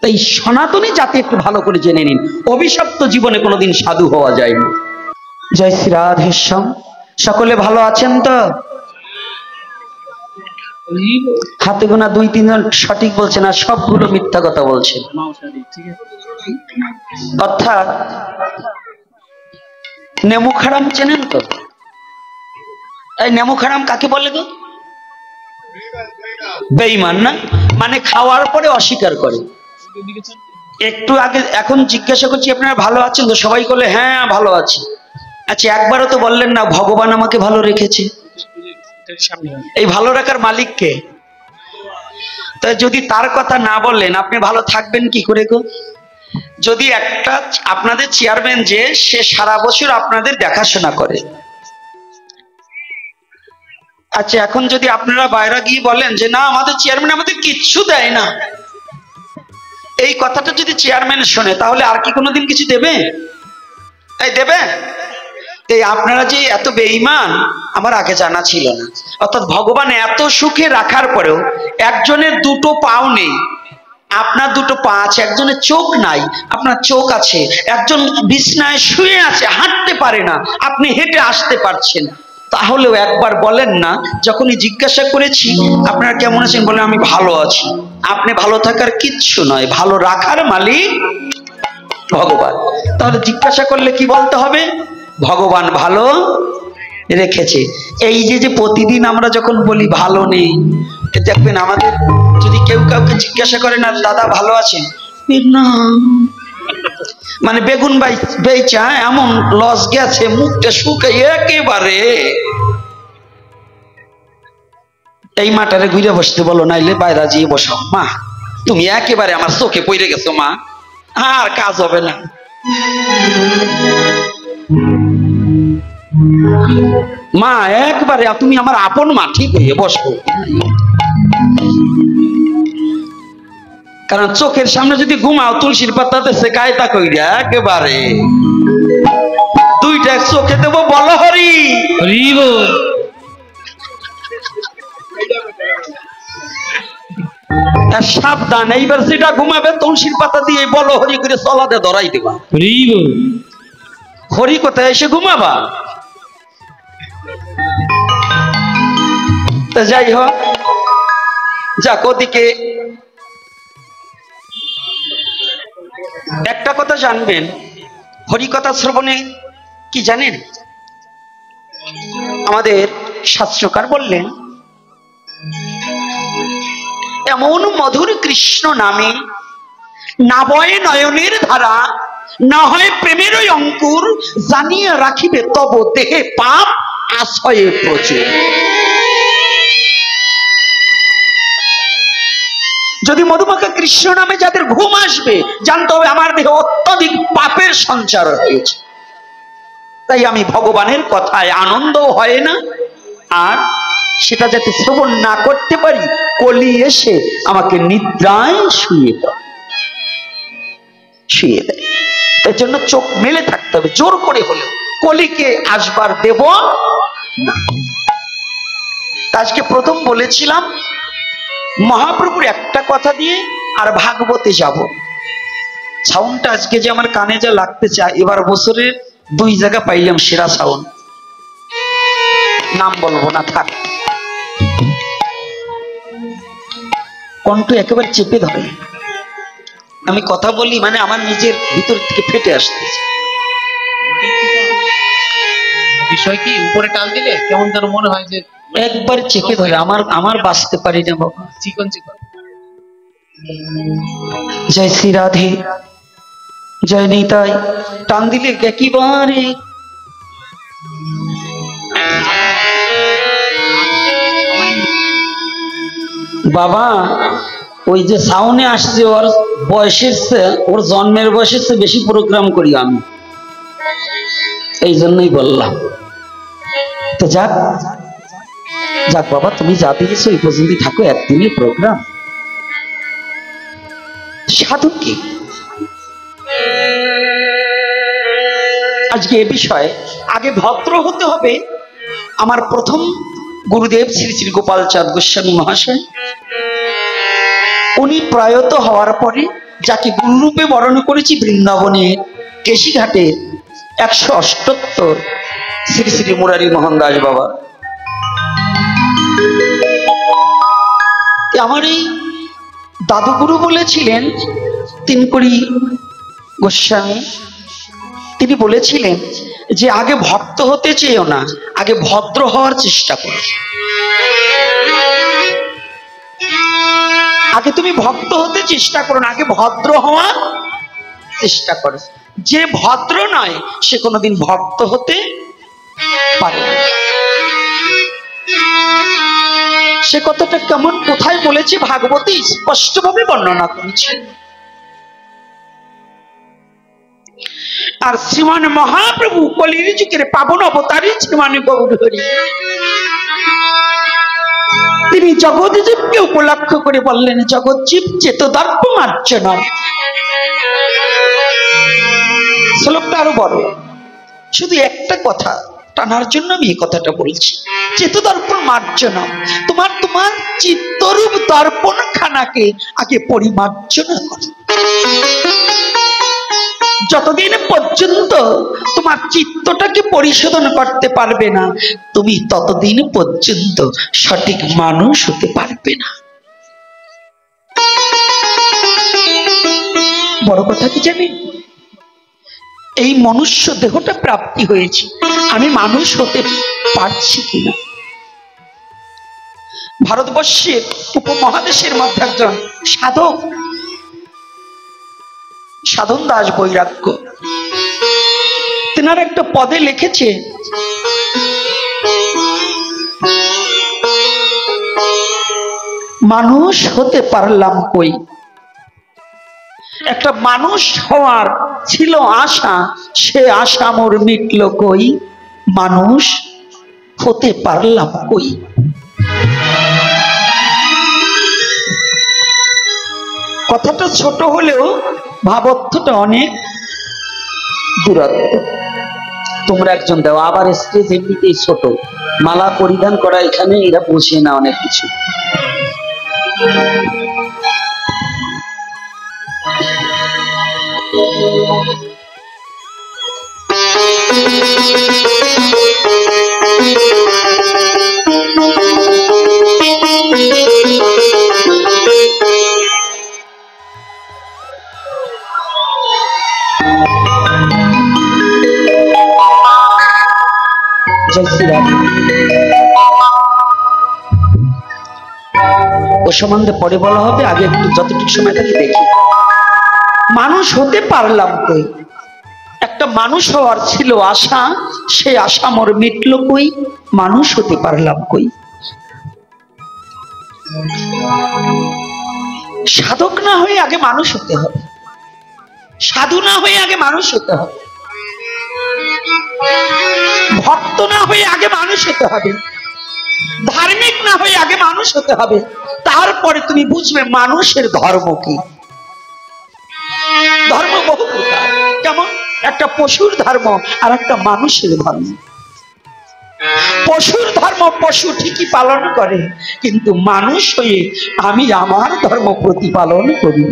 তাই সনাতনী জাতি একটু ভালো করে জেনে নিন, অভিশপ্ত জীবনে কোনোদিন সাধু হওয়া যায় না। জয় শ্রী রাধেশ্যাম। সকলে ভালো আছেন তো? হাতে গোনা 2-3 জন সঠিক বলছে না, সবগুলো মিথ্যা কথা বলছে। অর্থাৎ নেমুখারাম চেনেন তো? এই নেমুখারাম কাকে বলে গো? বেঈমান না? মানে খাওয়ার পরে অস্বীকার করে। একটু আগে এখন জিজ্ঞাসা করছি আপনারা ভালো আছেন তো? সবাই বলে হ্যাঁ ভালো আছি। আচ্ছা একবারও তো বললেন না ভগবান আমাকে ভালো রেখেছে। এই ভালো রাখার মালিক কে? তাই যদি তার কথা না বললেন আপনি ভালো থাকবেন কি করে গো? যদি একটা আপনাদের চেয়ারম্যান যে সে সারা বছর আপনাদের দেখাশোনা করে, আচ্ছা এখন যদি আপনারা বাইরে গিয়ে বলেন যে না আমাদের চেয়ারম্যান আমাদের কিচ্ছু দেয় না, এই কথাটা যদি চেয়ারম্যান শোনে তাহলে আর কি কোনোদিন কিছু দেবে? এই দেবে? এই আপনারা যে এত বেঈমান আমার আগে জানা ছিল না। অর্থাৎ ভগবান এত সুখে রাখার পরেও একজনের 2টো পাও নেই, আপনার 2টো পা আছে, একজনের চোখ নাই, আপনার চোখ আছে, একজন বিছনায় শুয়ে আছে হাঁটতে পারে না, আপনি হেঁটে আসতে পারছেন। তাহলেও একবার বলেন না যখনই জিজ্ঞাসা করেছি আপনারা কেমন আছেন, বলে আমি ভালো আছি। আপনি ভালো থাকার কিচ্ছু নয়, ভালো রাখার মালিক ভগবান। তাহলে জিজ্ঞাসা করলে কি বলতে হবে? ভগবান ভালো রেখেছে। এই যে প্রতিদিন আমরা যখন বলি ভালো নেই, দেখবেন আমাদের যদি কেউ কাউকে জিজ্ঞাসা করে না দাদা ভালো আছেন না, মানে বেগুন বেচা এমন লস গেছে, মুখটা শুকাই একেবারে। এই মাটারে ঘুরে বসতে বলো, নাইলে বাইরা যেয়ে বসো। মা তুমি একেবারে আমার চোখে পড়ে গেছো মা, আর কাজ হবে না। মা একবারে তুমি আমার আপন মা, ঠিক হয়ে বসো। কারণ চোখের সামনে যদি ঘুমাও তুলসীর পাতাতে সেকায় তা কইরা একেবারে 2টা চোখে দেবো বলো হরি হরি বল। সাবধান, এইবার যেটা ঘুমাবে তুলসীর পাতা দিয়ে বলো হরি করে চলাতে ধরাই দেবা। হরি বল। হরি কোথায় এসে ঘুমাবা? যাই হোক, যাক ওদিকে একটা কথা জানবেন, হরিকথা শ্রবণে কি জানেন? আমাদের শাস্ত্রকার বললেন এমন মধুর কৃষ্ণ নামে না বয়ে নয়নের ধারা, না হয় প্রেমেরই অঙ্কুর, জানিয়ে রাখিবে তব দেহে পাপ আশ্রয়ে প্রচুর। যদি মধুমাখা কৃষ্ণ নামে যাদের ঘুম আসবে, জানতে হবে আমার দেহে অত্যধিক পাপের সঞ্চার হয়েছে। তাই আমি ভগবানের কথায় আনন্দ হয় না, আর সেটা যাতে শ্রবণ না করতে পারি, কলি এসে আমাকে নিদ্রায় শুয়ে দেয়। তাই জন্য চোখ মেলে থাকতে হবে, জোর করে হলেও কলিকে আসবার দেব না। আজকে প্রথম বলেছিলাম মহাপ্রভুর একটা কথা দিয়ে আর ভাগবতে যাব। সাউন্ডটা আজকে যে আমার কানে যা লাগতে চায়, এবার বছরের 2 জায়গা পাইলাম সেরা সাউন্ড, নাম বলবো না থাক। কণ্ঠ একেবারে চেপে ধরে, আমি কথা বলি মানে আমার নিজের ভিতর থেকে ফেটে আসতেছে। বিষয় কি উপরে টান দিলে কেমন যেন মনে হয় যে একবার চেপে ধরে, আমার বাঁচতে পারি না বাবা। চিকন চিকন। জয় শ্রী রাধে, জয় নিতাই। টান দিলে একেবারে বাবা ওই যে সাউন্ডে আসছে, ওর বয়সের চেয়ে, ওর জন্মের বয়সের চেয়ে বেশি প্রোগ্রাম করি আমি, এই জন্যই বললাম। তো যাক যাক বাবা, তুমি যা দিয়েছো এই পর্যন্ত থাকো, একদিনই প্রোগ্রাম। সাধু কি আজকে এ বিষয়ে আগে ভদ্র হতে হবে। আমার প্রথম গুরুদেব শ্রী শ্রী গোপাল চাঁদ গোস্বামী মহাশয়, উনি প্রয়াত হওয়ার পরে যাকে গুরুরূপে বরণ করেছি বৃন্দাবনে কেশিঘাটে 178 শ্রী শ্রী মুরারি মোহন দাস বাবা। আমার এই দাদুগুরু বলেছিলেন তিনকড়ি গোস্বামী, তিনি বলেছিলেন যে আগে ভক্ত হতে চেয়েও না, আগে ভদ্র হওয়ার চেষ্টা করো। আগে তুমি ভক্ত হতে চেষ্টা করো না, আগে ভদ্র হওয়ার চেষ্টা করো। যে ভদ্র নয় সে কোনোদিন ভক্ত হতে পারে না। সে কথাটা কেমন কোথায় বলেছে ভাগবতী স্পষ্টভাবে বর্ণনা করেছে। আর শ্রীমান মহাপ্রভু কলির যুগের পাবন অবতারী শ্রীমান গৌরহরি, তিনি জগৎজীবকে উপলক্ষ করে বললেন, জগৎজীব চেতদর্প মার্জনা। শ্লোকটা আরো বড়, শুধু একটা কথা টানার জন্য আমি এই কথাটা বলছি। চেতদর্পণ মার্জনা, তোমার চিত্তরূপ দর্পণ খানাকে আগে পরিমার্জনা করো। যতদিন পর্যন্ত তোমার চিত্তটাকে পরিশোধন করতে পারবে না, তুমি ততদিন পর্যন্ত সঠিক মানুষ হতে পারবে না। বড় কথা কি জানি, এই মনুষ্য দেহটা প্রাপ্তি হয়েছে, আমি মানুষ হতে পারছি কিনা। ভারতবর্ষের উপমহাদেশের মধ্যে একজন সাধক, সাধন দাস বৈরাগ্য, তেনার একটা পদে লিখেছে, মানুষ হতে পারলাম কই। একটা মানুষ হওয়ার ছিল আশা, সে আশা মোর মিটল কই, মানুষ হতে পারলাম কই। কথাটা ছোট হলেও ভাবার্থটা অনেক দূরত্ব। তোমরা একজন দাও, আবার স্টেজ এমনিতেই ছোট, মালা পরিধান করা এখানে এরা বসে না অনেক কিছু। ও সম্বন্ধে পরে বলা হবে, আগে একটু যতটুকু সময় থাকে দেখি। মানুষ হতে পারলাম কই, একটা মানুষ হওয়ার ছিল আশা, সে আশা মোর মিটল কই, মানুষ হতে পারলাম কই। সাধক না হয়ে আগে মানুষ হতে হবে, সাধু না হয়ে আগে মানুষ হতে হবে, ভক্ত না হয়ে আগে মানুষ হতে হবে, ধার্মিক না হয়ে আগে মানুষ হতে হবে। তারপরে তুমি বুঝবে মানুষের ধর্ম কি। ধর্ম বহু প্রকার, যেমন একটা পশুর ধর্ম আর একটা মানুষের ধর্ম। পশুর ধর্ম পশু ঠিকই পালন করে, কিন্তু মানুষ হয়ে আমি আমার ধর্ম প্রতিপালন করি।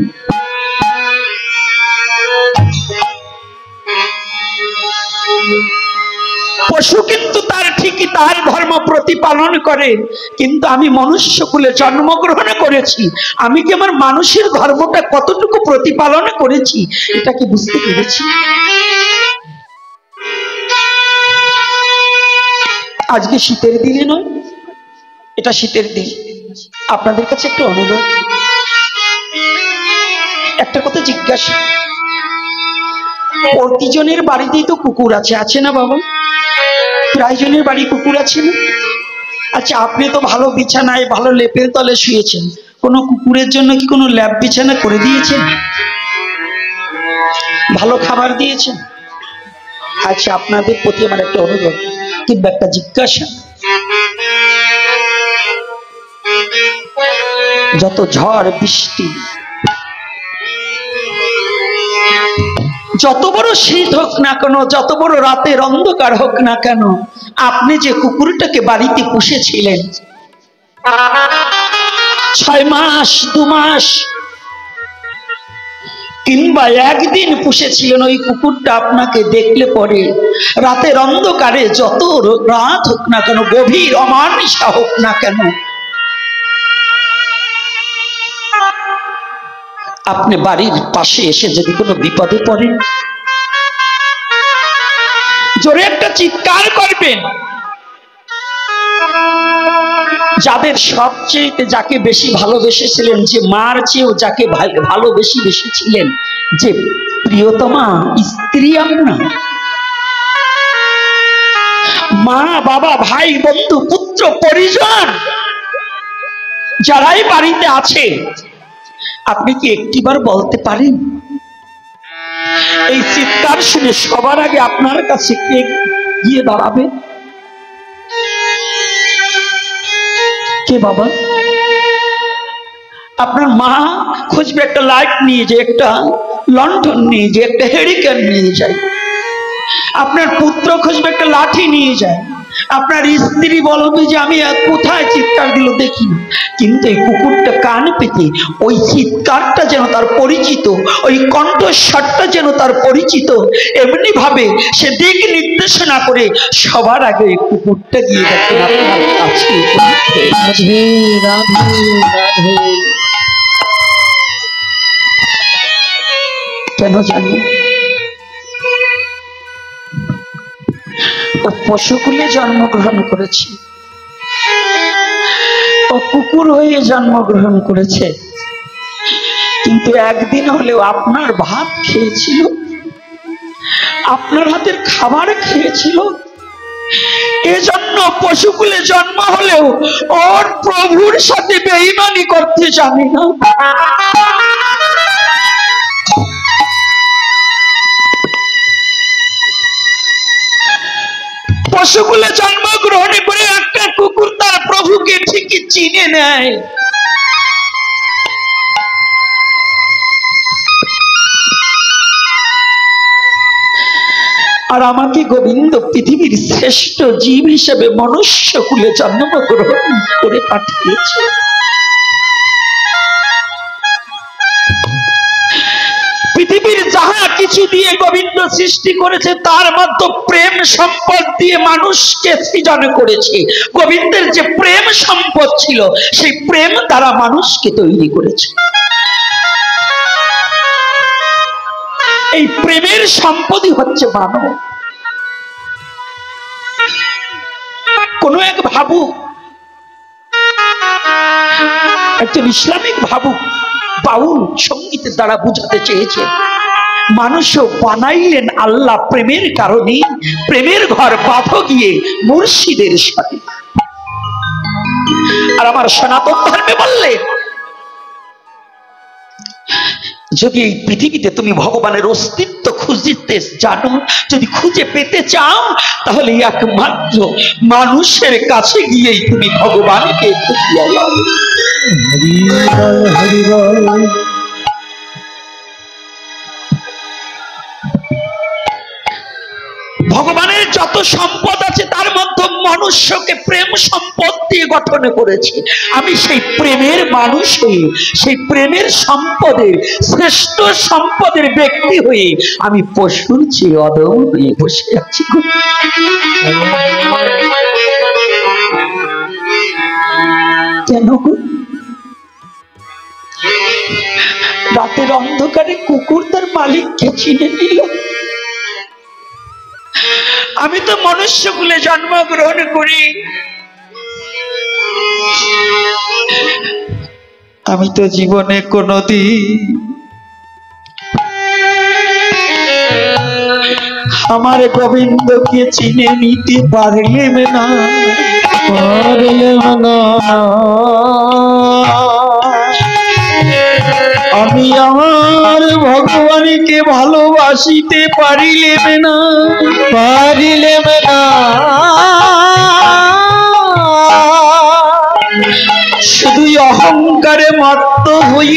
পশু কিন্তু তার ঠিকই তার ধর্ম প্রতিপালন করে, কিন্তু আমি মনুষ্য কুলে জন্মগ্রহণ করেছি, আমি কি আমার মানুষের ধর্মটা কতটুকু প্রতিপালন করেছি এটা কি বুঝতে পেরেছি? আজকে শীতের দিনে নয়, এটা শীতের দিন, আপনাদের কাছে একটু অনুরোধ, একটা কথা জিজ্ঞাসা, প্রতিজনের বাড়িতেই তো কুকুর আছে, আছে না বাবা? প্রায় জনের বাড়ি কুকুর আছে না? আচ্ছা, আপনি তো ভালো বিছানায় ভালো লেপের তলে শুয়েছেন, কোনো কুকুরের জন্য কি কোনো ল্যাপ বিছানা করে দিয়েছেন? ভালো খাবার দিয়েছেন? আচ্ছা, আপনাদের প্রতি আমার একটা অনুরোধ কিংবা একটা জিজ্ঞাসা, যত ঝড় বৃষ্টি, যত বড় শীত হোক না কেন, যত বড় রাতের অন্ধকার হোক না কেন, আপনি যে কুকুরটাকে বাড়িতে পুষেছিলেন 6 মাস 2 মাস, কিংবা একদিন পুষেছিলেন ওই কুকুরটা আপনাকে দেখলে পরে রাতের অন্ধকারে যত রাত হোক না কেন, গভীর অমানিসা হোক না কেন, আপনি বাড়ির পাশে এসে যদি কোনো বিপদে পড়েন জোরে একটা চিৎকার করবেন। যাদের সবচেয়ে যাকে বেশি ভালোবেসেছিলেন, যে মার চেয়েও যাকে ভালোবেসে বেসেছিলেন, যে প্রিয়তমা স্ত্রী আপনার, মা বাবা ভাই বন্ধু পুত্র পরিজন যারাই বাড়িতে আছে, আপনি কি একটিবার বলতে পারেন এই চিৎকার শুনে সবার আগে আপনার কাছে কে গিয়ে দাঁড়াবে? কে বাবা? আপনার মা খুঁজবে একটা লাইট নিয়ে, যে একটা লণ্ঠন নিয়ে, যে একটা হেরিকেন নিয়ে যায়। আপনার পুত্র খুঁজবে একটা লাঠি নিয়ে যায়। আপনার স্ত্রী বলবে যে আমি কোথায় চিৎকার দিল দেখি। কিন্তু এই কুকুরটা কান পেতে ওই চিৎকারটা যেন তার পরিচিত, ওই কণ্ঠস্বরটা যেন তার পরিচিত, এমনি ভাবে সে দিক নির্দেশনা করে সবার আগে এই কুকুরটা গিয়ে দেখেন আপনার কাছে। কেন জানি ও পশুকুলে জন্মগ্রহণ করেছে, ও কুকুর হয়ে জন্মগ্রহণ করেছে, কিন্তু একদিন হলেও আপনার ভাত খেয়েছিল, আপনার হাতের খাবার খেয়েছিল। এজন্য পশুকুলে জন্ম হলেও ওর প্রভুর সাথে বেঈমানি করতে জানে না। পশুকুলে জন্মগ্রহণ করে একটা কুকুর তার প্রভুকে ঠিকই চিনে নেয়। আর আমাকে গোবিন্দ পৃথিবীর শ্রেষ্ঠ জীব হিসেবে মনুষ্যকুলে জন্মগ্রহণ করে পাঠিয়েছে। পৃথিবীর যাহা কিছু দিয়ে গোবিন্দ সৃষ্টি করেছে তার মধ্যে প্রেম সম্পদ দিয়ে মানুষকে সৃজন করেছে। গোবিন্দের যে প্রেম সম্পদ ছিল সেই প্রেম দ্বারা মানুষকে তৈরি করেছে। এই প্রেমের সম্পদই হচ্ছে মানব। কোন এক ভাবুক, একজন ইসলামিক ভাবুক বাউল সঙ্গীতের দ্বারা বুঝাতে চেয়েছে, মানুষও বানাইলেন আল্লাহ প্রেমের কারণে, প্রেমের ঘর বাঁধো গিয়ে মুর্শিদের সাথে। আর আমার সনাতন ধর্মে বললেন, যদি এই পৃথিবীতে তুমি ভগবানের অস্তিত্ব খুঁজতে জানো, যদি খুঁজে পেতে চাও, তাহলে একমাত্র মানুষের কাছে গিয়েই তুমি ভগবানকে খুঁজিয়া যাও। ভগবানের যত সম্পদ আছে তার মধ্যে মনুষ্যকে প্রেম সম্পদ দিয়ে গঠন করেছে। আমি সেই প্রেমের মানুষ হয়ে, সেই প্রেমের সম্পদের শ্রেষ্ঠ সম্পদের ব্যক্তি হয়ে আমি পশুর চেয়ে অদম হয়ে বসে আছি। কেন রাতের অন্ধকারে কুকুর তার মালিককে চিনে নিল? আমি তো মনুষ্যকুলে জন্মগ্রহণ করি, আমি তো জীবনে কোনদিন আমার গোবিন্দকে চিনে নিতে পারলেম না। আমি আমার ভগবানকে ভালোবাসিতে পারিলেম না, শুধুই অহংকারে মত্ত হই,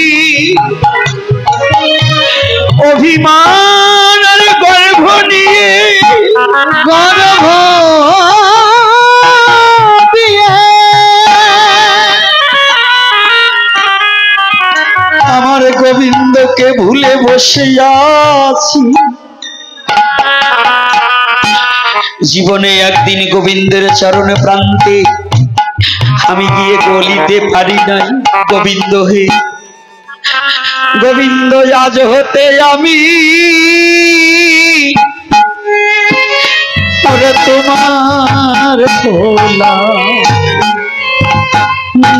অভিমান আর গর্ভ নিয়ে আমার গোবিন্দকে তোকে ভুলে বসে আছি। জীবনে একদিন গোবিন্দের চরণে প্রান্তে আমি গিয়ে বলিতে পারি নাই গোবিন্দ হে গোবিন্দ, আজ হতে আমি ওরে তোমার ভোলা।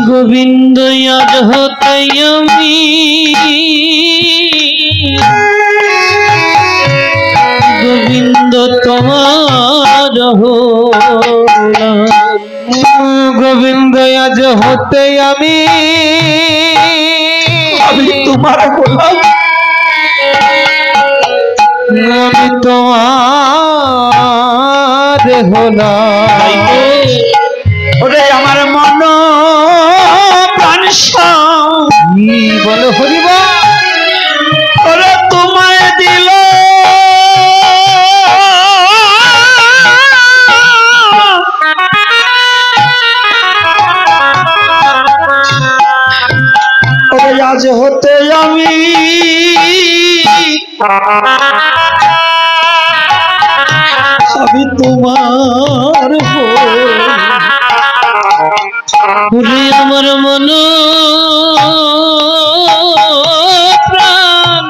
গোবিন্দ আজ হতে আমি গোবিন্দ তোমার হলাম। গোবিন্দ আজ হতে আমি তোমার হলাম। আমি তোমার হলাম। ওরে আমার মন প্রাণ বলো হরিবা ওরে তোমায় দিল ওরে আজ হতে আমি আমি তোমার বলে আমার মন প্রাণ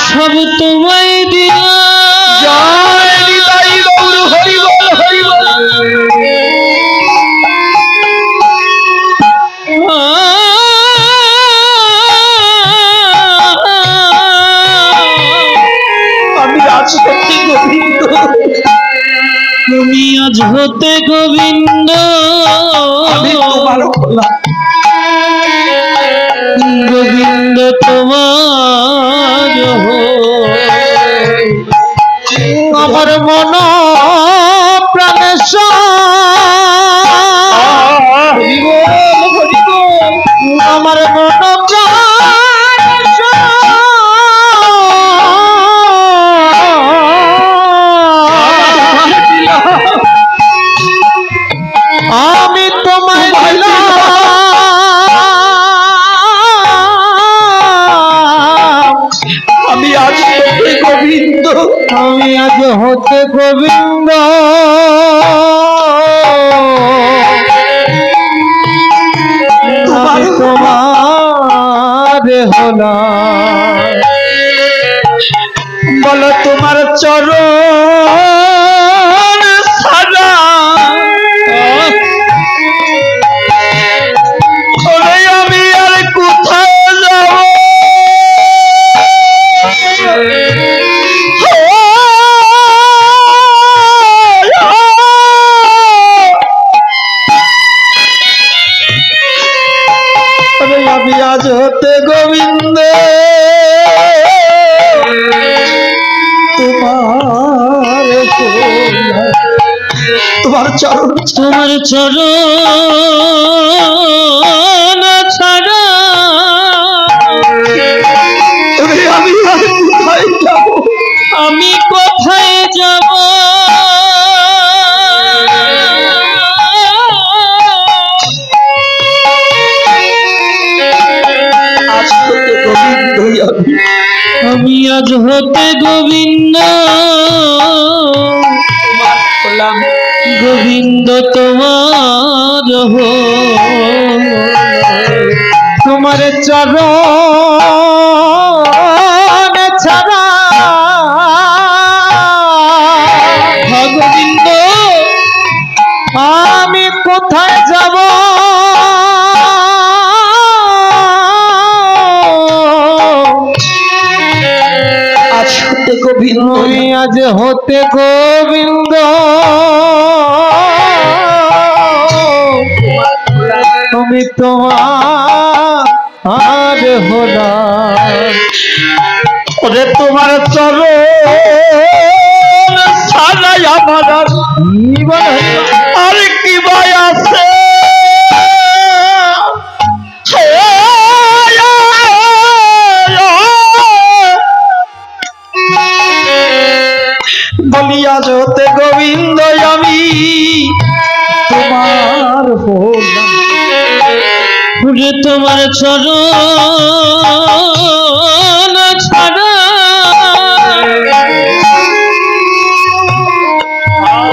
সব তোমায় দিলাম। জয় নিতাই গৌর হরি বল হরি বল। আমি আজ হতে গোবিন্দ, তুমি আজ হতে গোবিন্দ আমি তোমার হলাম। গোবিন্দ তোমার আমার মন প্রাণেশ আমার মন প্রাণেশ আমি তোমায় দিলাম। আমি আজ হতে গোবিন্দ, আমি আজ হতে গোবিন্দ তোমার তোমার হলাম। বলো তোমার চরণ সারা ওরে আমি আর কোথায় যাব। ওরে আমি আজ হতে গোবিন্দ তোমার চরণ তোমার চরণ ছাড়া আমি আর কোথায় যাব। আমি কোথায় যাব। আজ হতে গোবিন্দ আমি আজ হতে গোবিন্দ হলাম। গোবিন্দ তোমার তোমার চরণ ছাড়া গোবিন্দ আমি কোথায় যাব। আজ হতে গোবিন্দ, আমি আজ হতে গোবিন্দ তুমি তোমার হলাম। ওরে তোমার চরণ ছাড়াই আমার আর কি ভয় আছে। বলি আজ হতে গোবিন্দ আমি তোমার হলাম। তোমার চরণ ছাড়া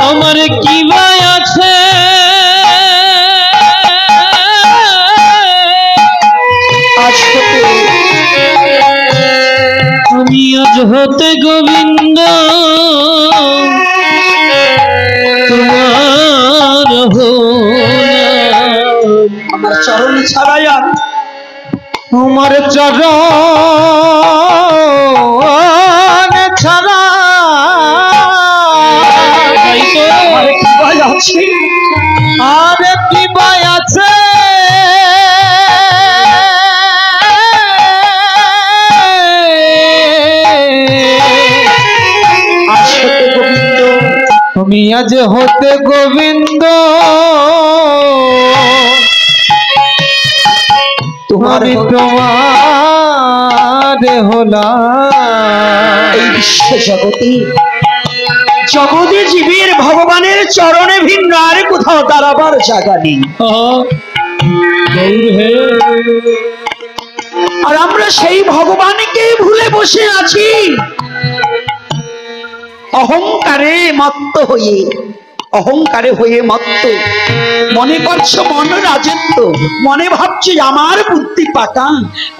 আমার কি ভাই আছে, তুমি আজ হতে গোবিন্দ তোমার আমার চরণ ছাড়াই আর তোমার চরণ ছাড়া আমার কি ভয় আছে, আর কি ভয় আছে, গোবিন্দ তুমি আজ হতে গোবিন্দ তোমার তোমার হলাম। এই বিশ্ব জগতে জগতে জীবের ভগবানের চরণে ভিন্ন আর কোথাও দাঁড়াবার জায়গা নেই। আর আমরা সেই ভগবানকে ভুলে বসে আছি, অহংকারে মত্ত হয়ে, অহংকারে হয়ে মত্ত। মনে করছো মন রাজত্ব, মনে ভাবছি আমার বুদ্ধি পাকা,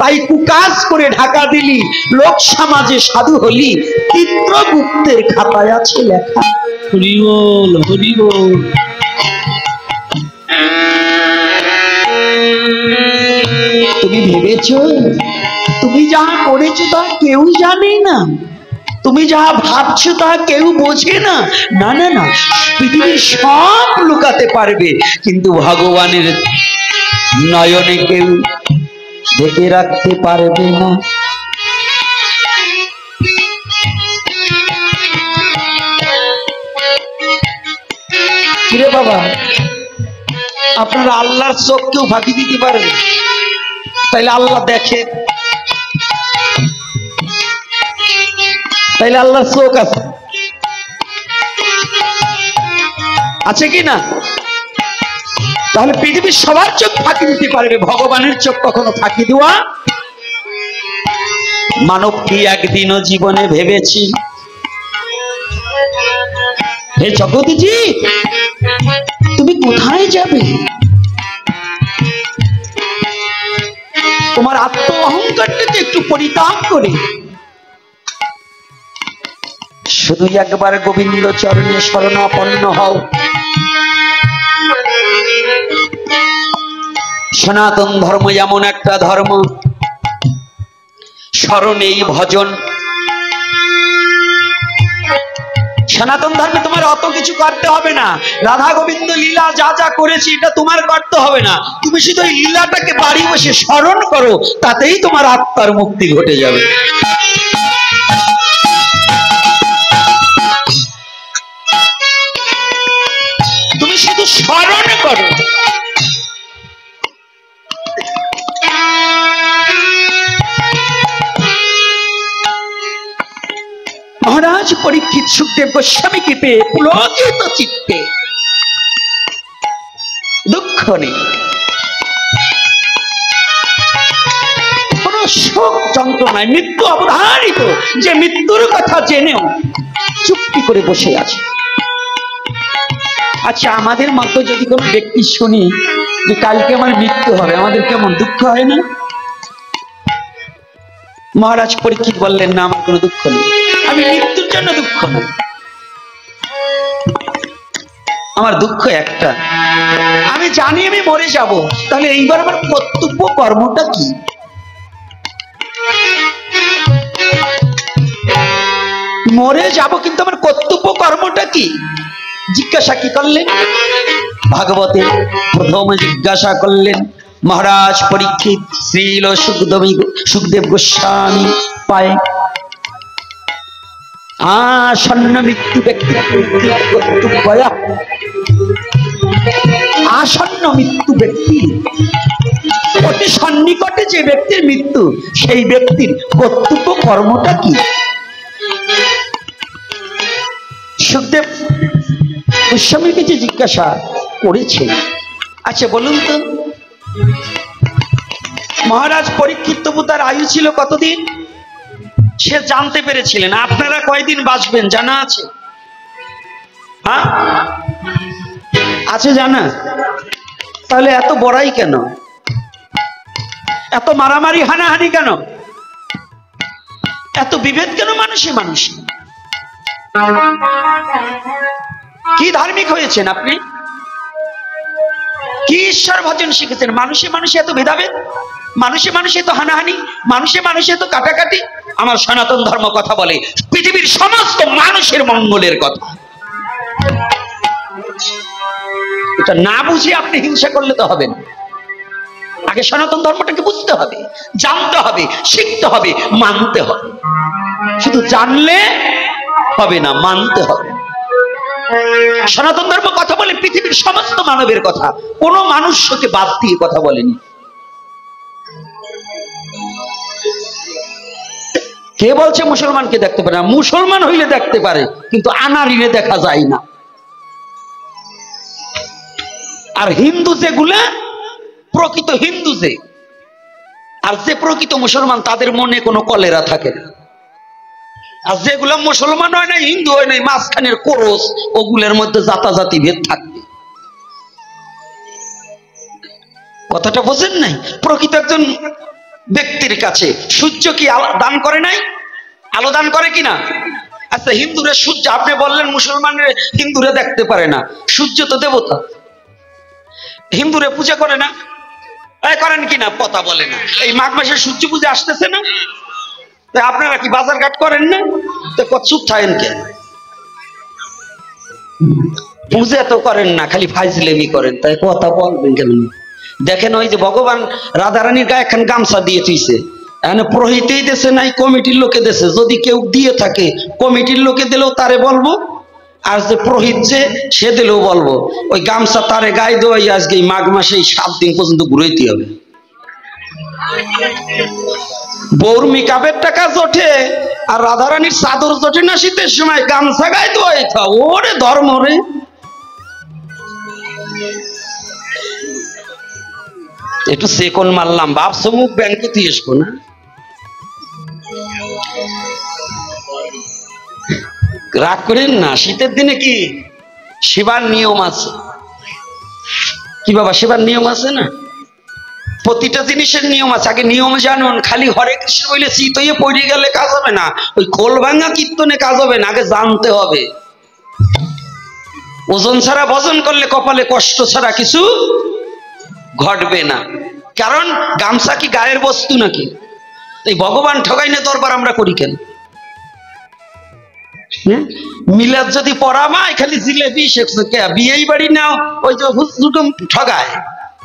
তাই কুকাজ করে ঢাকা দিলি, লোক সমাজে সাধু হলি, চিত্রগুপ্তের খাতায় আছে লেখা। হরি বল, হরি বল। তুমি ভেবেছো তুমি যা করেছো তা কেউ জানে না, তুমি যা ভাবছো তা কেউ বোঝে না। না না না, পৃথিবীর সব লুকাতে পারবে, কিন্তু ভগবানের নয়নে কেউ ঢেকে রাখতে পারবে না। কিরে বাবা, আপনারা আল্লাহর চোখ কেউ ফাঁকি দিতে পারেন? তাইলে আল্লাহ দেখে, তাইলে আল্লাহর চোখ আছে, আছে কি না? তাহলে পৃথিবীর সবার চোখ ফাঁকি দিতে পারবে, ভগবানের চোখ কখনো ফাঁকি দেওয়া মানব কি একদিনও জীবনে ভেবেছি? হে জগৎজি, তুমি কোথায় যাবে? তোমার আত্ম অহংকারটাকে একটু পরিত্যাগ করে শুধু একবার গোবিন্দ চরণে শরণাপন্ন হও। সনাতন ধর্ম এমন একটা ধর্ম, স্মরণেই ভজন। সনাতন ধর্মে তোমার অত কিছু করতে হবে না, রাধা গোবিন্দ লীলা যা যা করেছি এটা তোমার করতে হবে না, তুমি শুধু ওই লীলাটাকে বাড়ি বসে স্মরণ করো, তাতেই তোমার আত্মার মুক্তি ঘটে যাবে। তুমি শুধু স্মরণ করো। মহারাজ পরীক্ষিত সুখদেব গোস্বামীকে পেয়ে পুলকিত চিত্তে, দুঃখ নেই, কোন শোক যন্ত্রণায়, মৃত্যু অবধারিত, যে মৃত্যুর কথা জেনেও চুপটি করে বসে আছে। আচ্ছা, আমাদের মতো যদি কোনো ব্যক্তি শুনি যে কালকে আমার মৃত্যু হবে, আমাদের কেমন দুঃখ হয় না? মহারাজ পরীক্ষিত বললেন, না আমার কোনো দুঃখ নেই, আমি মৃত্যুর জন্য দুঃখ নেই, আমার দুঃখ একটা, আমি জানি আমি মরে যাব, তাহলে এইবার আমার কর্তব্য কর্মটা কি? মরে যাব, কিন্তু আমার কর্তব্য কর্মটা কি? জিজ্ঞাসা কি করলেন? ভাগবতে প্রথম জিজ্ঞাসা করলেন মহারাজ পরীক্ষিত শ্রীল সুখদেব গোস্বামী পায়। আসন্ন মৃত্যু ব্যক্তির কর্তব্য, আসন্ন মৃত্যু ব্যক্তি, অতি সন্নিকটে যে ব্যক্তির মৃত্যু, সেই ব্যক্তির কর্তব্য কর্মটা কি? সুখদেব গোস্বামীর কাছে জিজ্ঞাসা করেছে, আচ্ছা বলুন তো, মহারাজ পরীক্ষিত তার আয়ু ছিল কতদিন? সে জানতে পেরেছিলেন আপনারা কয়দিন বাঁচবেন জানা আছে? হ্যাঁ আছে জানা? তাহলে এত বড়াই কেন, এত মারামারি হানাহানি কেন, এত বিভেদ কেন মানুষে মানুষে? কি ধার্মিক হয়েছেন আপনি? কি ঈশ্বর ভজন শিখেছেন? মানুষে মানুষে এত ভেদাভেদ, মানুষে মানুষে এত হানাহানি, মানুষে মানুষে এত কাটাকাটি। আমার সনাতন ধর্ম কথা বলে পৃথিবীর সমস্ত মানুষের মঙ্গলের কথা। এটা না বুঝে আপনি হিংসা করলে তো হবে না। আগে সনাতন ধর্মটাকে বুঝতে হবে, জানতে হবে, শিখতে হবে, মানতে হবে। শুধু জানলে হবে না, মানতে হবে। সনাতন ধর্ম কথা বলে পৃথিবীর সমস্ত মানবের কথা, কোন মানুষকে বাদ দিয়ে কথা বলেনি। কে বলছে মুসলমানকে দেখতে পারে না? মুসলমান হইলে দেখতে পারে, কিন্তু আনারিনে দেখা যায় না। আর হিন্দু যেগুলা প্রকৃত হিন্দু যে, আর যে প্রকৃত মুসলমান, তাদের মনে কোনো কলেরা থাকে না। আর যেগুলো মুসলমান হয় নাই, হিন্দু হয় নাই, মাঝখানের কোরস, ওগুলোর মধ্যে জাতাজাতি ভেদ থাকবে। কথাটা বোঝেন নাই? প্রকৃত একজন ব্যক্তির কাছে সূর্য কি দান করে নাই? আলো দান করে কিনা? আচ্ছা, হিন্দুরে সূর্য, আপনি বললেন মুসলমানের হিন্দুরে দেখতে পারে না, সূর্য তো দেবতা, হিন্দুরে পূজা করে না, করেন কিনা কথা বলে না। এই মাঘ মাসে সূর্য পূজা আসতেছে না, আপনারা কি বাজার ঘাট করেন না? তো চুপ থাকেন কেন? পূজা তো করেন না, খালি ফাইজলেমি করেন, তাই কথা বলবেন কেন? দেখেন ওই যে ভগবান রাধারানীর গায়ে এখন গামছা দিয়ে তুইছে, এখানে পুরোহিতেই দেশে নাই, কমিটির লোকে দেশে। যদি কেউ দিয়ে থাকে কমিটির লোকে দিলেও তারে বলবো, আর যে পুরোহিত যে সে দিলেও বলবো, ওই গামছা তারে গায়ে দেওয়াই আজকে এই মাঘ মাসে 7 দিন পর্যন্ত ঘুরাইতে হবে। বৌর মেকআপের টাকা জোটে আর রাধারানীর চাদর জোটে না শীতের সময়, গামছা গায়ে দেওয়াই থা। ওরে ধর্ম রে! একটু সেকন মারলাম, ভাবছো মুখ ব্যাংকে দিয়ে আসবো না? রাগ করেন না, শীতের দিনে কি সেবার নিয়ম আছে। কি বাবা, সেবার নিয়ম আছে না? প্রতিটা জিনিসের নিয়ম আছে, আগে নিয়ম জানুন। খালি হরে কৃষ্ণ বলে শীত হয়ে পড়ে গেলে কাজ হবে না, ওই খোল ভাঙা কীর্তনে কাজ হবে না, আগে জানতে হবে। ওজন ছাড়া ভজন করলে কপালে কষ্ট ছাড়া কিছু ঘটবে না। কারণ গামছা কি গায়ের বস্তু নাকি? এই ভগবান ঠগাই না দরবার আমরা করি কেন? মিলাদ যদি পড়া মায় খালি জিলেবি বিয়েই বাড়ি নাও, ওই যে হুজুম ঠগায়।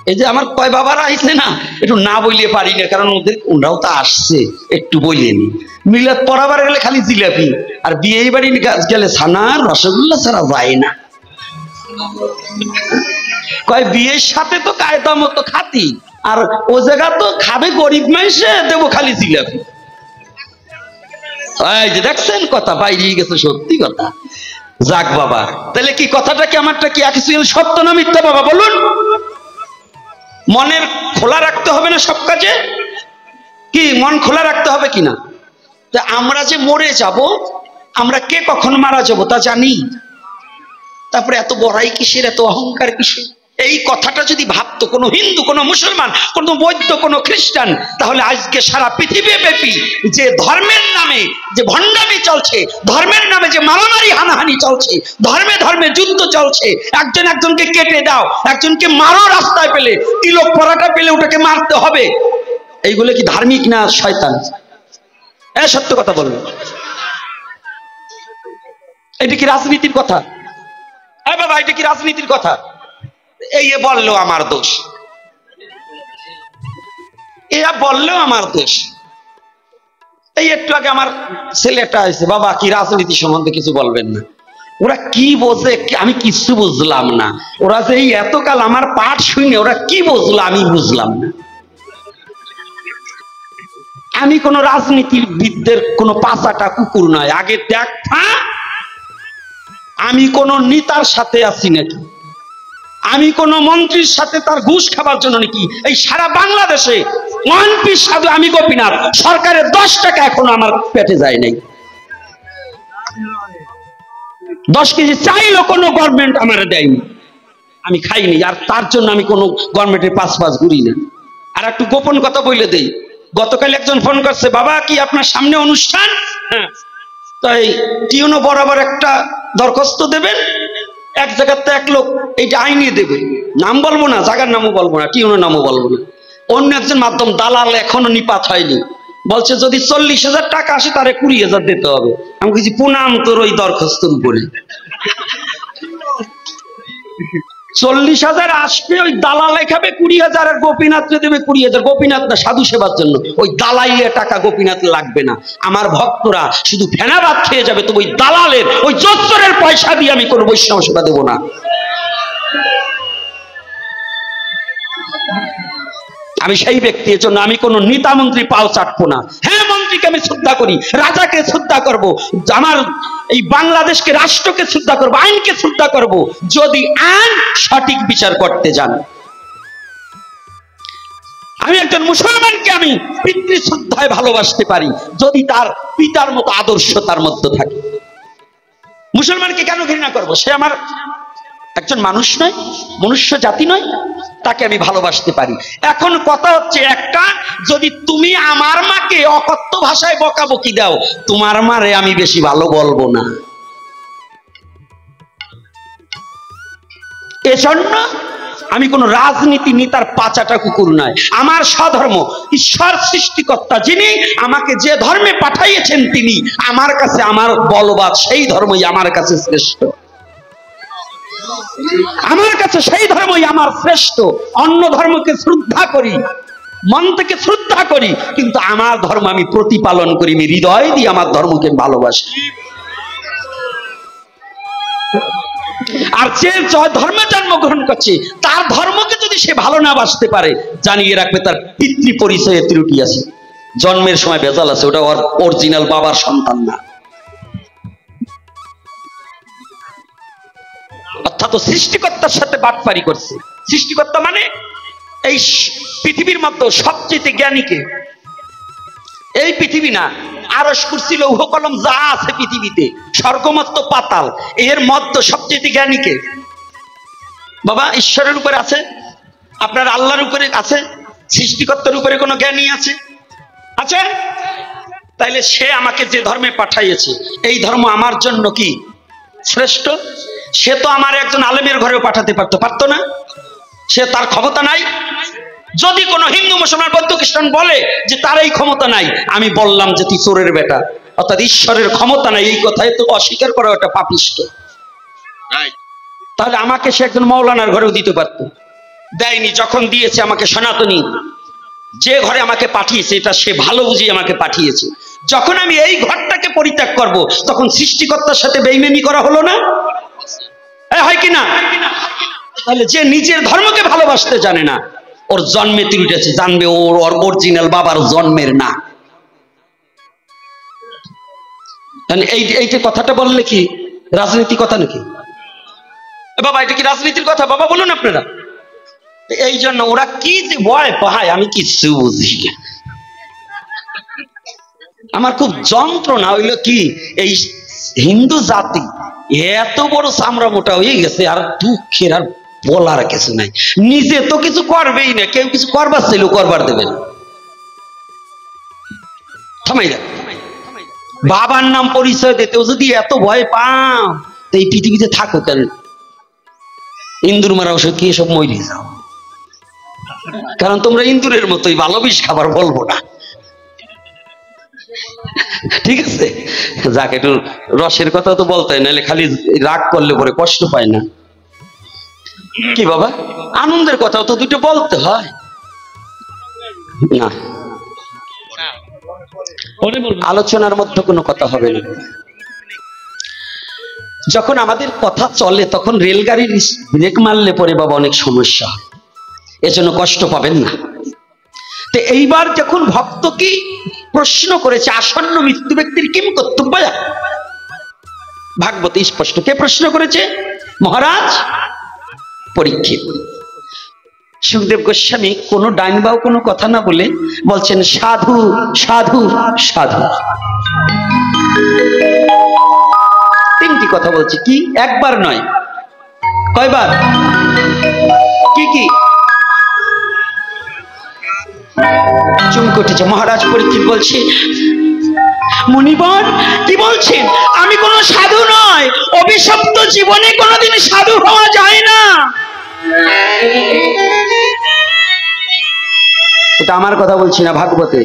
এই যে আমার কয় বাবারা আইছে না, একটু না বইলে পারি না, কারণ ওরাও তো আসছে, একটু বইলেনি। মিলাদ পড়াবার গেলে খালি জিলাপি, আর বিয়েই বাড়ি গেলে ছানার রসগোল্লা ছাড়া যায় না। কয় বিয়ের সাথে তো কায়দা মতো খাতি, আর ও জায়গা তো খাবে গরিব মানুষে, দেবো খালি জিলাপি। এই যে দেখছেন, কথা বাইরে গেছে, সত্যি কথা। যাক বাবা, তাহলে কি কথাটা কি আমারটা কি অ্যাকচুয়ালি সত্য না মিথ্যা বাবা বলুন? মনের খোলা রাখতে হবে না সব কাজে? কি মন খোলা রাখতে হবে কিনা? আমরা যে মরে যাব, আমরা কে কখন মারা যাব তা জানি। তারপরে এত বড়াই কিসের, এত অহংকার কিসের? এই কথাটা যদি ভাবতো কোনো হিন্দু, কোনো মুসলমান, কোনো বৌদ্ধ, কোনো খ্রিস্টান, তাহলে আজকে সারা পৃথিবী ব্যাপী যে ধর্মের নামে যে ভণ্ডামি চলছে, ধর্মের নামে যে মারামারি হানাহানি চলছে, ধর্মে ধর্মে যুদ্ধ চলছে, একজন একজনকে কেটে দাও, একজনকে মারো, রাস্তায় পেলে তিলক পরাটা পেলে ওটাকে মারতে হবে, এইগুলো কি ধার্মিক না শয়তান? সত্য কথা বলবে, এটা কি রাজনীতির কথা? বাবা, এটা কি রাজনীতির কথা? এই বললেও আমার দোষ, এরা বললেও আমার দোষ। এই একটু আগে আমার ছেলেটা আছে, বাবা কি রাজনীতি সম্বন্ধে কিছু বলবেন না? ওরা কি বোঝে আমি কিছু বুঝলাম না। ওরা যে এই এতকাল আমার পাঠ শুনে ওরা কি বুঝলো আমি বুঝলাম না। আমি কোন রাজনীতিবিদদের কোন পাঁচাটা কুকুর নয়। আগে দেখা আমি কোন নেতার সাথে আছি নাকি, আমি কোন মন্ত্রীর সাথে তার ঘুষ খাবার জন্য নাকি এই সারা বাংলাদেশে ওয়ান পিস সাধু আমি গোপীনাথ, সরকারের 10 টাকা এখনো আমার পেটে যায় নাই। 10 কেজি চাইলো কোনো গভর্নমেন্ট আমার দেয়নি, আমি খাইনি, আর তার জন্য আমি কোনো গভর্নমেন্টের পাশ ঘুরি না। আর একটু গোপন কথা বলে দেই, গতকাল একজন ফোন করছে, বাবা কি আপনার সামনে অনুষ্ঠান? হ্যাঁ, তাই টিউনো বরাবর একটা দরখাস্ত দেবেন, এক জায়গাতে এক লোক এইটা আইনিয়ে দেবে, নাম বলবো না, জায়গার নামও বলবো না, টিউনোর নামও বলবো না, অন্য একজন মাধ্যম দালাল এখনো নিপাত হয়নি, বলছে যদি 40,000 টাকা আসে তারে 20,000 দিতে হবে। আমি কিছু পুনাম তোর ওই দরখাস্তর উপরে 40,000 আসবে, ওই দালালে খাবে 20,000, আর গোপীনাথ দেবে 20,000। গোপীনাথ না, সাধু সেবার জন্য ওই দালাইয়ে টাকা গোপীনাথ লাগবে না। আমার ভক্তরা শুধু ফেনাবাদ খেয়ে যাবে, তো ওই দালালের ওই জোচ্চরের পয়সা দিয়ে আমি কোনো বৈষ্ণব সেবা দেবো না। আমি সেই ব্যক্তি, এর জন্য আমি কোন নেতা মন্ত্রী পাও চাটবো না। হ্যাঁ, মন্ত্রীকে আমি শ্রদ্ধা করি, রাজাকে শ্রদ্ধা করব, আমার এই বাংলাদেশকে রাষ্ট্রকে শ্রদ্ধা করব, আইনকে শ্রদ্ধা করব, যদি আইন সঠিক বিচার করতে যান। আমি একজন মুসলমানকে আমি পিতৃ শ্রদ্ধায় ভালোবাসতে পারি যদি তার পিতার মতো আদর্শ তার মধ্যে থাকে। মুসলমানকে কেন ঘৃণা করব? সে আমার একজন মানুষ নয়, মনুষ্য জাতি নয়, তাকে আমি ভালোবাসতে পারি। এখন কথা হচ্ছে একটা, যদি তুমি আমার মাকে অকথ্য ভাষায় বকাবকি দাও, তোমার মারে আমি বেশি ভালো বলবো না। এজন্য আমি কোন রাজনীতি নেতার পাচাটা কুকুর নয়। আমার স্বধর্ম, ঈশ্বর সৃষ্টিকর্তা যিনি আমাকে যে ধর্মে পাঠাইয়েছেন, তিনি আমার কাছে আমার বলবাদ, সেই ধর্মই আমার কাছে শ্রেষ্ঠ। আমার কাছে সেই ধর্মই আমার শ্রেষ্ঠ। অন্য ধর্মকে শ্রদ্ধা করি, মন থেকে শ্রদ্ধা করি, কিন্তু আমার ধর্ম আমি প্রতিপালন করি, আমি হৃদয় দিয়ে আমার ধর্মকে ভালোবাসি। আর যে ধর্মে জন্মগ্রহণ করছে, তার ধর্মকে যদি সে ভালো না বাসতে পারে, জানিয়ে রাখবে তার পিতৃ পরিচয়ে ত্রুটি আছে, জন্মের সময় ভেজাল আছে, ওটা ওর অরিজিনাল বাবার সন্তান না। অর্থাৎ সৃষ্টিকর্তার সাথে বাটপারি করছে। সৃষ্টিকর্তা মানে এই পৃথিবীর মধ্যে সবচেয়ে জ্ঞানীকে, এই পৃথিবী না, আরশ কুরসি লৌহ কলম যা আছে পৃথিবীতে, স্বর্গমত্ত পাতাল, এর মধ্যে সবচেয়ে জ্ঞানীকে? বাবা, ঈশ্বরের উপরে আছে, আপনার আল্লাহর উপরে আছে, সৃষ্টিকর্তার উপরে কোনো জ্ঞানী আছে? আছে? তাইলে সে আমাকে যে ধর্মে পাঠাইয়েছে, এই ধর্ম আমার জন্য কি শ্রেষ্ঠ? সে তো আমার একজন আলেমের ঘরেও পাঠাতে পারতো না? সে তার ক্ষমতা নাই? যদি কোনো হিন্দু মুসলমান বৌদ্ধ খ্রিস্টান বলে যে তার এই ক্ষমতা নাই, আমি বললাম যে তুই চোরের বেটা, অর্থাৎ ঈশ্বরের ক্ষমতা নাই, এই কথাই তো অস্বীকার করা একটা পাপিষ্ট। তাহলে আমাকে সে একজন মৌলানার ঘরেও দিতে পারতো, দেয়নি। যখন দিয়েছে আমাকে সনাতনী যে ঘরে আমাকে পাঠিয়েছে, এটা সে ভালো বুঝি আমাকে পাঠিয়েছে। যখন আমি এই ঘরটাকে পরিত্যাগ করব, তখন সৃষ্টিকর্তার সাথে বেইমানি করা হলো না? হয় কিনা? তাহলে যে নিজের ধর্মকে ভালোবাসতে জানে না, ওর জন্মে ত্রুটি আছে, জানবে ওর অরিজিনাল বাবার জন্মের না। এইটা কথাটা বললে কি রাজনীতি কথা নাকি? বাবা, এটা কি রাজনীতির কথা? বাবা বলুন আপনারা। এই জন্য ওরা কি যে ভয় পায়, আমি কিচ্ছু বুঝি না। আমার খুব যন্ত্রণা হইল কি, এই হিন্দু জাতি এত বড় চামড়া মোটা হয়ে গেছে, আর দুঃখের আর বলার কিছু নাই। নিজে তো কিছু করবেই না, কেউ কিছু করবার চাইলে করবার দেবে না। থামাই দেখ, বাবার নাম পরিচয় দিতেও যদি এত ভয় পাও, তো এই পৃথিবীতে থাকো কেন? ইন্দুর মারা ওষুধ কি সব মরে যাও, কারণ তোমরা ইন্দুরের মতোই ভালো, বিষ খাবার বলবো না, ঠিক আছে? যাক, একটু রসের কথা তো বলতে হয়, নাহলে খালি রাগ করলে পরে কষ্ট পায় না। কি বাবা, আনন্দের কথাও তো দুটো বলতে হয় না? আলোচনার মধ্যে কোনো কথা হবে না। যখন আমাদের কথা চলে, তখন রেলগাড়ির ব্রেক মারলে পরে বাবা অনেক সমস্যা, এজন্য কষ্ট পাবেন না। তো এইবার যখন ভক্ত কি প্রশ্ন করেছে, আসন্ন মৃত্যু ব্যক্তির কিম কর্তব্য, ভাগবতে স্পষ্ট। কে প্রশ্ন করেছে? মহারাজ পরীক্ষিত। সুখদেব গোস্বামী কোনো ডাইনবাও কোনো কথা না বলে বলছেন সাধু সাধু সাধু। তিনটি কথা বলছি, কি একবার নয়, কয়বার? কি কি? চমকে উঠেছে মহারাজ পরীক্ষিত। বলছে মুনিবর কি বলছেন? আমি কোনো সাধু নয়, অভিশপ্ত জীবনে কোনোদিন সাধু হওয়া যায় না। এটা আমার কথা বলছি না, ভাগবতে।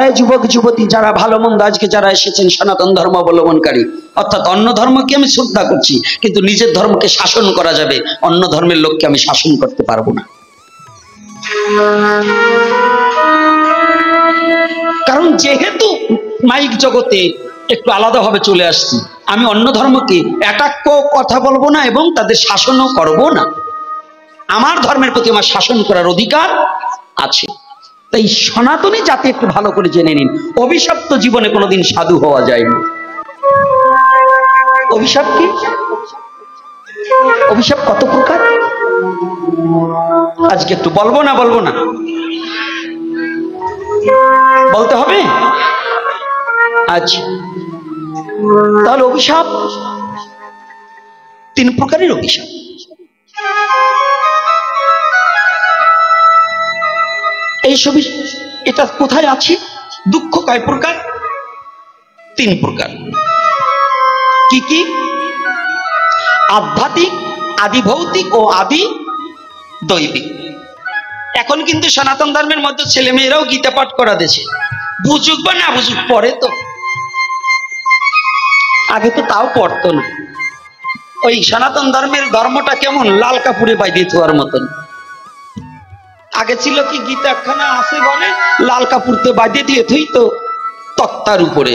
এই যুবক যুবতী যারা ভালো মন্দ আজকে যারা এসেছেন সনাতন ধর্ম অবলম্বনকারী, অর্থাৎ অন্য ধর্মকে আমি শ্রদ্ধা করছি, কিন্তু নিজের ধর্মকে শাসন করা যাবে, অন্য ধর্মের লোককে আমি শাসন করতে পারবো না। কারণ যেহেতু মাইক জগতে একটু আলাদাভাবে চলে আসছি, আমি অন্য ধর্মকে একাক্ষ কথা বলবো না এবং তাদের শাসনও করব না। আমার ধর্মের প্রতি আমার শাসন করার অধিকার আছে। তাই সনাতনী জাতি একটু ভালো করে জেনে নিন, অভিশপ্ত জীবনে কোনোদিন সাধু হওয়া যায় না। অভিশাপ কি? অভিশাপ কত প্রকার আজকে একটু বলবো না বলতে হবে আজ। তাহলে অভিশাপ তিন প্রকারের অভিশাপ। এই ছবি এটা কোথায় আছে? দুঃখ কয় প্রকার? তিন প্রকার। কি কি? আধ্যাত্মিক, আদি ভৌতিক ও আদি দৈবিক। এখন কিন্তু সনাতন ধর্মের মধ্যে ছেলে মেয়েরাও গীতা পাঠ করা দিয়েছে, বুঝুক বা না বুঝুক, পরে তো, আগে তো তাও পড়তো না। ওই সনাতন ধর্মের ধর্মটা কেমন, লাল কাপড়ে বাইরে থোয়ার মতন। আগে ছিল কি, গীতা একখানা আছে বলে লাল কাপড়তে বাঁধে দিয়ে থই তো তক্তার উপরে,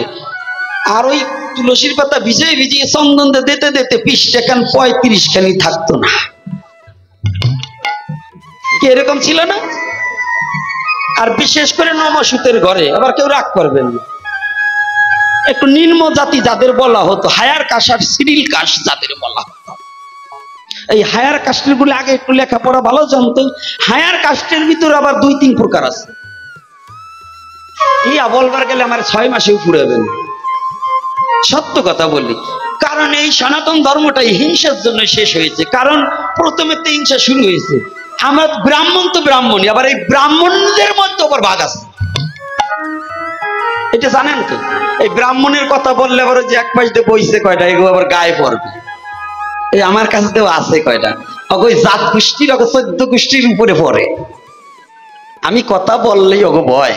আর ওই তুলসীর পাতা ভিজিয়ে ভিজিয়ে চন্দন দিতে দিতে পৃষ্ঠা 35 খানি থাকতো না। কি এরকম ছিল না? আর বিশেষ করে নমসূতের ঘরে আবার কেউ রাগ করবেন না, একটু নিম্ন জাতি যাদের বলা হতো, হায়ার কাস্ট আর সিডিল কাস্ট যাদের বলা হতো, এই হায়ার কাস্টের গুলো আগে একটু লেখাপড়া ভালো জানতো। হায়ার কাস্টের ভিতরে আবার 2-3 প্রকার আছে। ইয়া বলবার গেলে আমার 6 মাসেও ফুরাবেন, সত্য কথা বলি। কারণ এই সনাতন ধর্মটাই হিংসার জন্য শেষ হয়েছে। কারণ প্রথমে তো হিংসা শুরু হয়েছে, আমরা ব্রাহ্মণ তো ব্রাহ্মণই, আবার এই ব্রাহ্মণদের মধ্যে আবার ভাগ আছে। এটা জানেন তো? এই ব্রাহ্মণের কথা বললে আবার যে এক পাশ দিয়ে বইছে কয়টা, এগুলো আবার গায়ে পড়বে। এই আমার কাছে তো আছে কয়টা, ওই জাত গোষ্ঠীর 14 গোষ্ঠীর উপরে পড়ে। আমি কথা বললেই ওগো ভয়,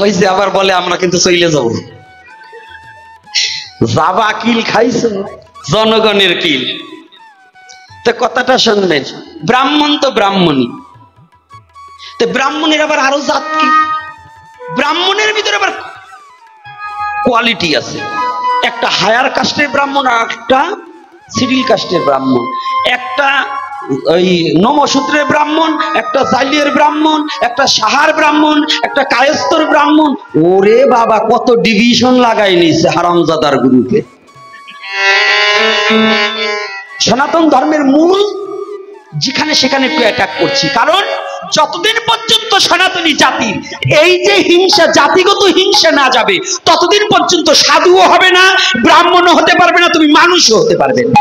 ওই যে আবার বলে আমরা কিন্তু চলে যাব। যাবা কিল খাইছে জনগণের কিল। তো কথাটা শুনবেন, ব্রাহ্মণ তো ব্রাহ্মণই, তো ব্রাহ্মণের আবার আরো জাত কি? ব্রাহ্মণের ভিতরে আবার কোয়ালিটি আছে। একটা হায়ার কাস্টের ব্রাহ্মণ আর একটা সিডিল কাস্টের ব্রাহ্মণ, একটা ওই নমসূত্রের ব্রাহ্মণ, একটা জাইলের ব্রাহ্মণ, একটা সাহার ব্রাহ্মণ, একটা কায়স্থর ব্রাহ্মণ। ওরে বাবা, কত ডিভিশন লাগাই নিছে হারামজাদার গ্রুপে। সনাতন ধর্মের মূল যেখানে সেখানে একটু অ্যাটাক করছি। কারণ যতদিন পর্যন্ত সনাতনী জাতির এই যে হিংসা, জাতিগত হিংসা না যাবে, ততদিন পর্যন্ত সাধুও হবে না, ব্রাহ্মণও হতে পারবে না, তুমি মানুষও হতে পারবে না।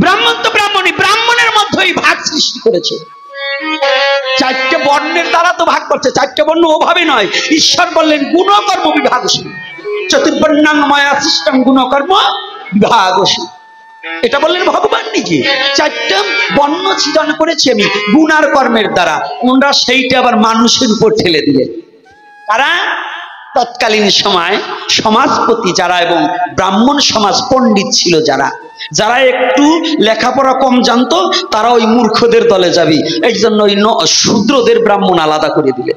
ব্রাহ্মণ তো ব্রাহ্মণই, ব্রাহ্মণের মধ্যেই ভাগ সৃষ্টি করেছে। 4টে বর্ণের দ্বারা তো ভাগ করছে, 4টে বর্ণ ওভাবে নয়। ঈশ্বর বললেন গুণকর্ম বিভাগসু, চতুর্বর্ণাং মায়া সিস্টেম গুণকর্ম বিভাগসু। এটা বললেন ভগবান নিজে। 4টে বর্ণ সৃজন করেছি আমি গুণ আর কর্মের দ্বারা। ওনারা সেইটা আবার মানুষের উপর ঠেলে দিলেন। কারা? তৎকালীন সময় সমাজপতি যারা এবং ব্রাহ্মণ সমাজ পণ্ডিত ছিল যারা, যারা একটু লেখাপড়া কম জানতো, তারা ওই মূর্খদের দলে যাবি। এই জন্য ওই শূদ্রদের ব্রাহ্মণ আলাদা করে দিলে।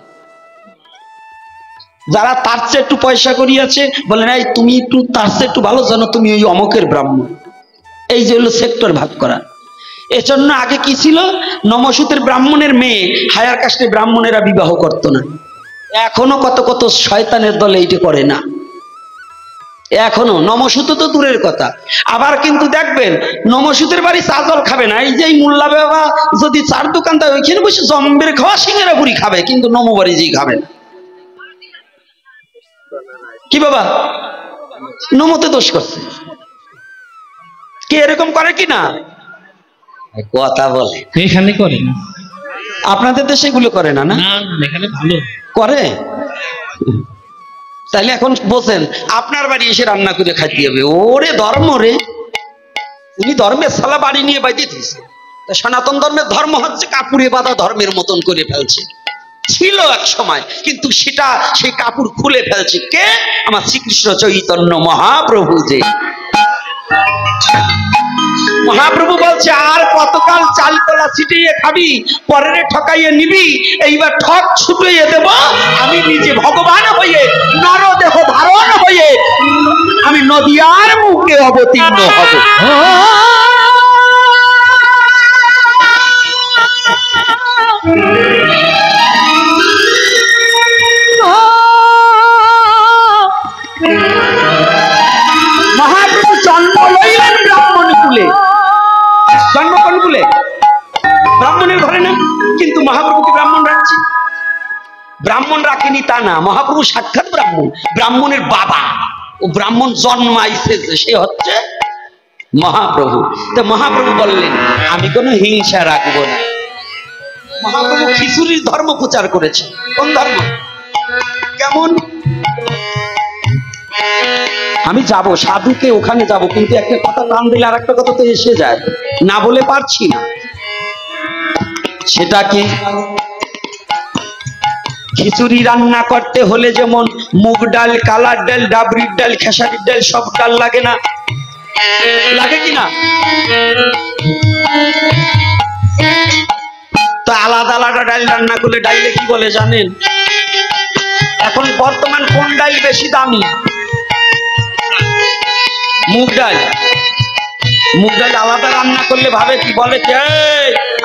যারা তার চেয়ে একটু পয়সা করিয়াছে বলেন, এই তুমি একটু তার চেয়ে একটু ভালো জানো, তুমি ওই অমকের ব্রাহ্মণ। এই যে হলো সেক্টর ভাগ করা। এজন্য আগে কি ছিল, নমসূত্রের ব্রাহ্মণের মেয়ে হায়ার কাস্টের ব্রাহ্মণেরা বিবাহ করতো না। এখনো কত কত শয়তানের দলে এইটা করে না, এখনো। নমসূত তো দূরের কথা। আবার কিন্তু দেখবেন নমসূতের বাড়ি চা জল খাবে না, এই যে মোল্লা বাবা যদি চার দোকান দেয় ওইখানে বসে জম্বের খাওয়া সিঙ্গারা পুরি খাবে, কিন্তু নম বাড়ি যেই খাবে না। কি বাবা, নমতে দোষ করছে কি? এরকম করে কি না? কথা বলে এখানে করে না, আপনাদের দেশে এগুলো করে না? না, এখানে ভালো করে। তাইলে এখন বলছেন আপনার বাড়ি এসে রান্না করে খাইতে হবে? ওরে ধর্ম রে, উনি ধর্মের সালা বাড়ি নিয়ে বাইতে দিয়েছে। সনাতন ধর্মের ধর্ম হচ্ছে কাপুরে বাঁধা ধর্মের মতন করে ফেলছে, ছিল এক সময়, কিন্তু সেটা সেই কাপড় খুলে ফেলছে কে? আমার শ্রীকৃষ্ণ চৈতন্য মহাপ্রভু। যে মহাপ্রভু বলছে আর কতকাল চাল কলা ছিটিয়ে খাবি, পরের ঠকাইয়ে নিবি, এইবার ঠক ছুটিয়ে দেব আমি নিজে ভগবান হয়ে, নরদেহ ধারণ হয়ে আমি নদিয়ার মুখে অবতীর্ণ হব। মহাপ্রভু জন্ম লইলেন ব্রাহ্মণ কুলে, জন্ম কোন কুলে? ব্রাহ্মণের ঘরে না, কিন্তু মহাপ্রভুকে ব্রাহ্মণ রাখছে। ব্রাহ্মণ রাখেনি তা না, মহাপ্রভু সাক্ষাৎ ব্রাহ্মণ, ব্রাহ্মণের বাবা। ও ব্রাহ্মণ জন্মাইছে, সে হচ্ছে মহাপ্রভু। তো মহাপ্রভু বললেন আমি কোনো হিংসা রাখবো না। মহাপ্রভু খিচুড়ির ধর্ম প্রচার করেছে। কোন ধর্ম? কেমন? আমি যাব সাধুকে ওখানে যাব, কিন্তু একটা কথা কান দিলে আর একটা কথা তো এসে যায়, না বলে পারছি না। সেটা কি? খিচুড়ি রান্না করতে হলে যেমন মুগ ডাল, কালার ডাল, ডাবরির ডাল, খেসারির ডাল, সব ডাল লাগে না? লাগে কি না? তো আলাদা আলাদা ডাল রান্না করলে ডাইলে কি বলে জানেন? এখন বর্তমান কোন ডাল বেশি দামি? মুগ ডাল। মুগ ডাল আলাদা রান্না করলে ভাবে কি, বলে যে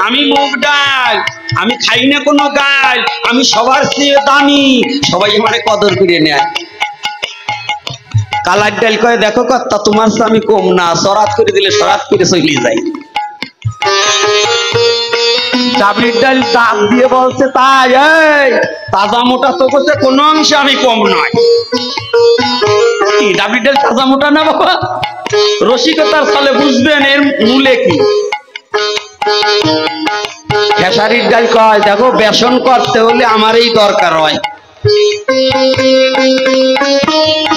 আমি মুগ ডাল, আমি খাই না কোনো ডাল, আমি সবার চেয়ে দামি, সবাই মানে কদর করে নেয়। কালার ডাল কয়ে দেখো কর্তা তোমার চেয়ে আমি কম না, সরাত করে দিলে সরাত করে চলে যাই। ডাবলির ডাল দাম দিয়ে বলছে তাই, এই তাজা মোটা তো করছে কোনো অংশে আমি কম নয়। কি ডাবলির ডাল তাজা মোটা না বাবা? রসিকতার ফলে বুঝবেন এর মূলে কি। খেসারির ডাল কয় দেখো বেসন করতে হলে আমার এই দরকার হয়।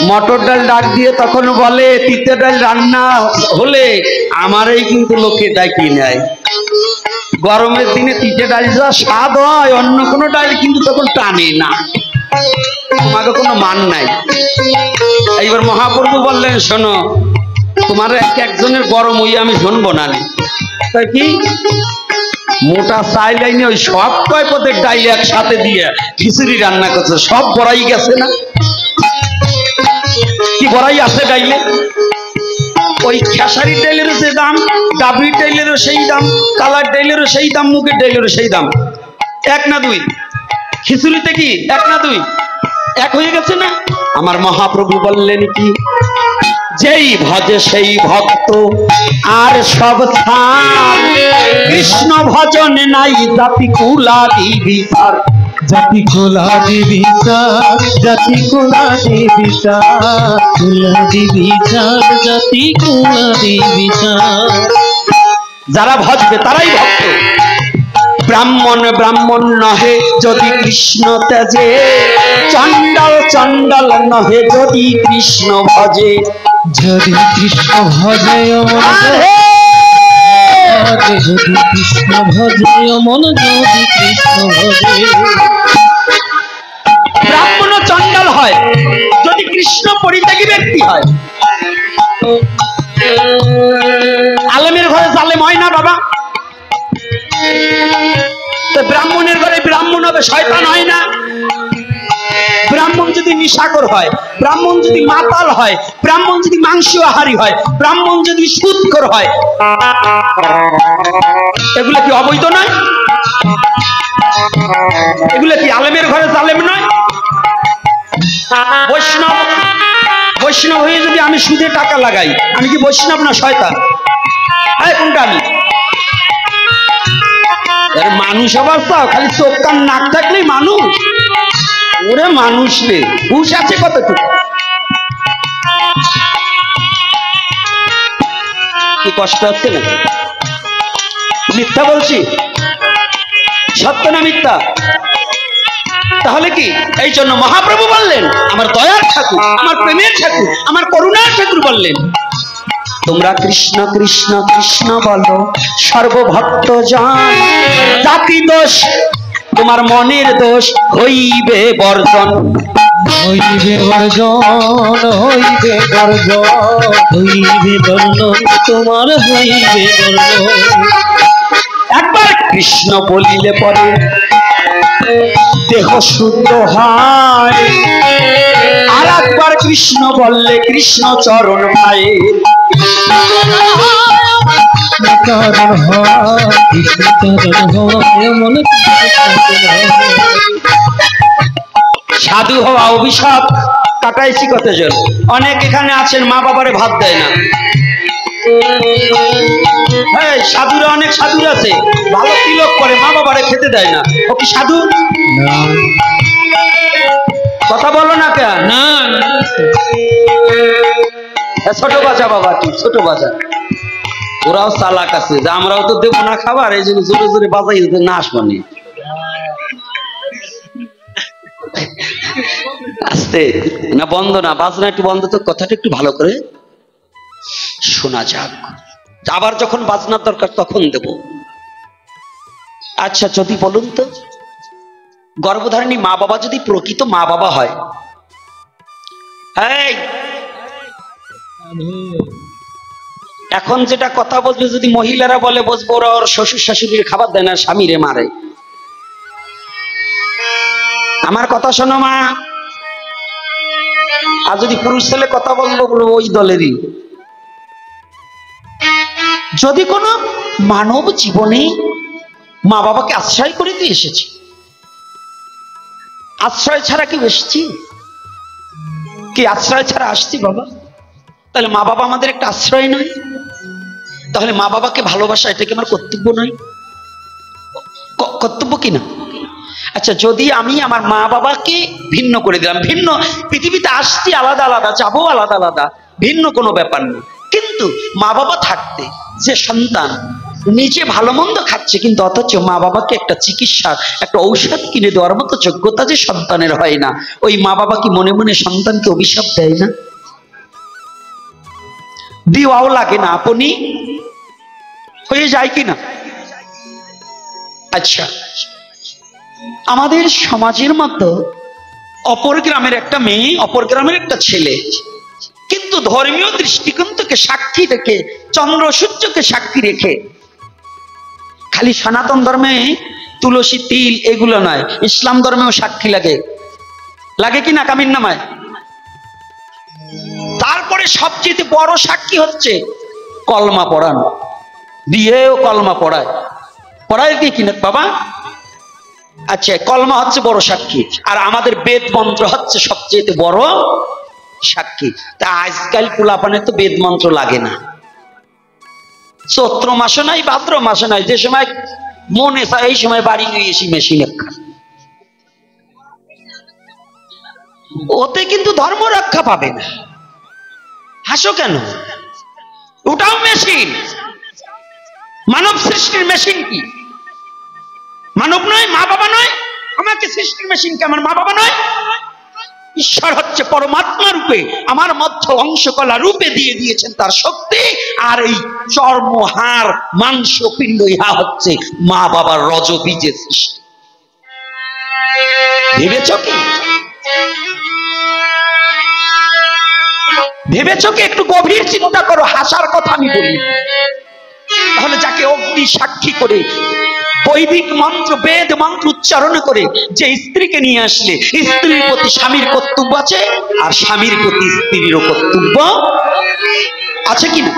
মটর ডাল ডাক দিয়ে তখন বলে তিতে ডাল রান্না হলে আমারই কিন্তু লোকে ডাকি নেয়। গরমের দিনে তিতে ডাল যা স্বাদ হয় অন্য কোনো ডাল কিন্তু তখন টানে না, তোমাকে কোনো মান নাই। এইবার মহাপ্রভু বললেন শোনো তোমার একজনের গরম হইয়া আমি শুনবো না। তাই কি মোটা চাই লাইনে ওই সব কয় পদের ডাল একসাথে দিয়ে খিচুড়ি রান্না করছে, সব বড়াই গেছে না? কি বড়াই আছে ডাইলে? ওই খেসারির ডাইলেরও যে দাম, ডাবরির ডাইলেরও সেই দাম, কালার ডাইলেরও সেই দাম, মুগের ডাইলেরও সেই দাম। এক না দুই? খিচুড়িতে কি এক না দুই? এক হয়ে গেছে না? আমার মহাপ্রভু বললেন কি, যেই ভজে সেই ভক্ত আর সব ছাড়, কৃষ্ণ ভজন নাই জাতি কুলাদি বিচার। জাতি কুলাদি বিচার, জাতি কুলাদি বিচার, কুলাদি বিচার, জাতি কুলাদি বিচার। যারা ভজবে তারাই ভক্ত। ব্রাহ্মণ ব্রাহ্মণ নহে যদি কৃষ্ণ তেজে, চণ্ডাল চণ্ডাল নহে যদি কৃষ্ণ ভজে। যদি কৃষ্ণ ভজে যদি কৃষ্ণ ভজে মন, যদি কৃষ্ণ ভজে। ব্রাহ্মণ চণ্ডাল হয় যদি কৃষ্ণ পরিত্যাগী ব্যক্তি হয়। আলেমের ঘরে জালেম হয় না বাবা? ব্রাহ্মণের ঘরে ব্রাহ্মণ হবে, শয়তান হয় না? ব্রাহ্মণ যদি নিশাখর হয়, ব্রাহ্মণ যদি মাতাল হয়, ব্রাহ্মণ যদি মাংস আহারী হয়, ব্রাহ্মণ যদি সুদখোর হয়, এগুলো কি অবৈধ নয়? এগুলো কি আলেমের ঘরে জালেম নয়? বৈষ্ণব বৈষ্ণব হয়ে যদি আমি সুদে টাকা লাগাই, আমি কি বৈষ্ণব না শয়তান? হ্যাঁ, কোনটা আমি? মানুষ আবার চাও খালি চোখ কান নাক থাকলেই মানুষ? ওরে মানুষ রে, হুশ আছে কতটুকু? কি কষ্ট হচ্ছে না? মিথ্যা বলছি? সত্য না মিথ্যা? তাহলে কি এই জন্য মহাপ্রভু বললেন, আমার দয়ার ঠাকুর, আমার প্রেমের ঠাকুর, আমার করুণার ঠাকুর বললেন, তোমরা কৃষ্ণ কৃষ্ণ কৃষ্ণ বলো সর্বভক্ত জন, জাতি দোষ তোমার মনের দোষ হইবে বর্জন। হইবে বর্জন, হইবে বর্জন, হইবে বর্জন, তোমার হইবে বর্জন। একবার কৃষ্ণ বলিলে পরে দেহ শুদ্ধ হয়, আর একবার কৃষ্ণ বললে কৃষ্ণ চরণ পায়। চরণ হয়, কৃষ্ণ চরণ হয়, মন সাধু হওয়া অভিশাপ কাটাইছি কতজন? অনেক এখানে আছেন মা বাবারে ভাত দেয় না। হ্যাঁ, সাধুরা অনেক সাধুরা আছে ভালো তিলক করে মা বাবারে খেতে দেয় না। ও কি সাধু? কথা বলো না কেন? না ছোট বাচ্চা বাবা, ঠিক ছোট বাচ্চা, ওরাও চালাক আছে যে আমরাও তো দেবো না খাবার, এই জন্য জোরে জোরে বাজাই না আসবানি। আস্তে না, বন্ধ না, বাজনা একটু বন্ধ তো, কথাটা একটু ভালো করে শোনা যাক। আবার যখন বাজনার দরকার তখন দেব। আচ্ছা, যদি বলুন তো, গর্ভধারিণী মা বাবা যদি প্রকৃত মা বাবা হয়, এই এখন যেটা কথা বলবে যদি মহিলারা বলে বসবো, ওরা ওর শ্বশুর শাশুড়ির খাবার দেয় না, স্বামীরে মারে। আমার কথা শোনো মা। আর যদি পুরুষ ছেলে কথা বলবো, বলবো ওই দলেরই। যদি কোনো মানব জীবনে মা বাবাকে আশ্রয় করে দিয়ে এসেছে, আশ্রয় ছাড়া কি এসেছি? কি আশ্রয় ছাড়া আসছি বাবা? তাহলে মা বাবা আমাদের একটা আশ্রয় নয়? তাহলে মা বাবাকে ভালোবাসা এটা কি আমার কর্তব্য নয়? কর্তব্য কি না? আচ্ছা, যদি আমি আমার মা বাবাকে ভিন্ন করে দিলাম, ভিন্ন পৃথিবীতে আসছি আলাদা আলাদা, যাবো আলাদা আলাদা, ভিন্ন কোনো ব্যাপার না, কিন্তু মা বাবা থাকতে যে সন্তান নিজে ভালো মন্দ খাচ্ছে, কিন্তু অথচ মা বাবাকে একটা চিকিৎসার একটা ঔষধ কিনে দেওয়ার মতো যোগ্যতা যে সন্তানের হয় না, ওই মা বাবা কি মনে মনে সন্তানকে অভিশাপ দেয় না? দিওয়াও লাগে না, আপনি হয়ে যায় কিনা? আচ্ছা, আমাদের সমাজের মতো অপর গ্রামের একটা মেয়ে, অপর গ্রামের একটা ছেলে, কিন্তু ধর্মীয় দৃষ্টিকোণ থেকে সাক্ষী রেখে, চন্দ্র সূর্যকে সাক্ষী রেখে, খালি সনাতন ধর্মে তুলসী তিল এগুলো নয়, ইসলাম ধর্মেও সাক্ষী লাগে, লাগে কিনা কামিন নামায়? তারপরে সবচেয়ে বড় সাক্ষী হচ্ছে কলমা পড়ানো। বিয়েও কলমা পড়ায়, পড়ায় কি কিনা বাবা? আচ্ছা, কলমা হচ্ছে বড় সাক্ষী, আর আমাদের বেদ মন্ত্র হচ্ছে সবচেয়ে বড় সাক্ষী। তা আজকাল পোলাপানে তো বেদ মন্ত্র লাগে না, চৈত্র মাসে নাই, ভাদ্র মাসে নাই, যে সময় মনে চায় এই সময় বাড়ি নিয়ে এসি মেশিনে। ওতে কিন্তু ধর্ম রক্ষা পাবে না। হাসো কেন? ওটাও মেশিন। মানব সৃষ্টির মেশিন কি মানব নয়? মা বাবা নয়? আমাকে সৃষ্টির মেশিন কি আমার মা বাবা নয়? ঈশ্বর হচ্ছে পরমাত্মা রূপে আমার মধ্য অংশকলা রূপে দিয়ে দিয়েছেন তার শক্তি, আর এই চর্ম হাড় মাংস পিণ্ড ইহা হচ্ছে মা বাবার রজবীজের সৃষ্টি। ভেবেছ কি? ভেবেছ কি? একটু গভীর চিন্তা করো। হাসার কথা আমি বলি, তাহলে যাকে অগ্নি সাক্ষী করে বৈদিক মন্ত্র বেদ মন্ত্র উচ্চারণ করে যে স্ত্রীকে নিয়ে আসলে, স্ত্রীর প্রতি স্বামীর কর্তব্য আছে, আর স্বামীর প্রতি স্ত্রীরও কর্তব্য আছে কিনা?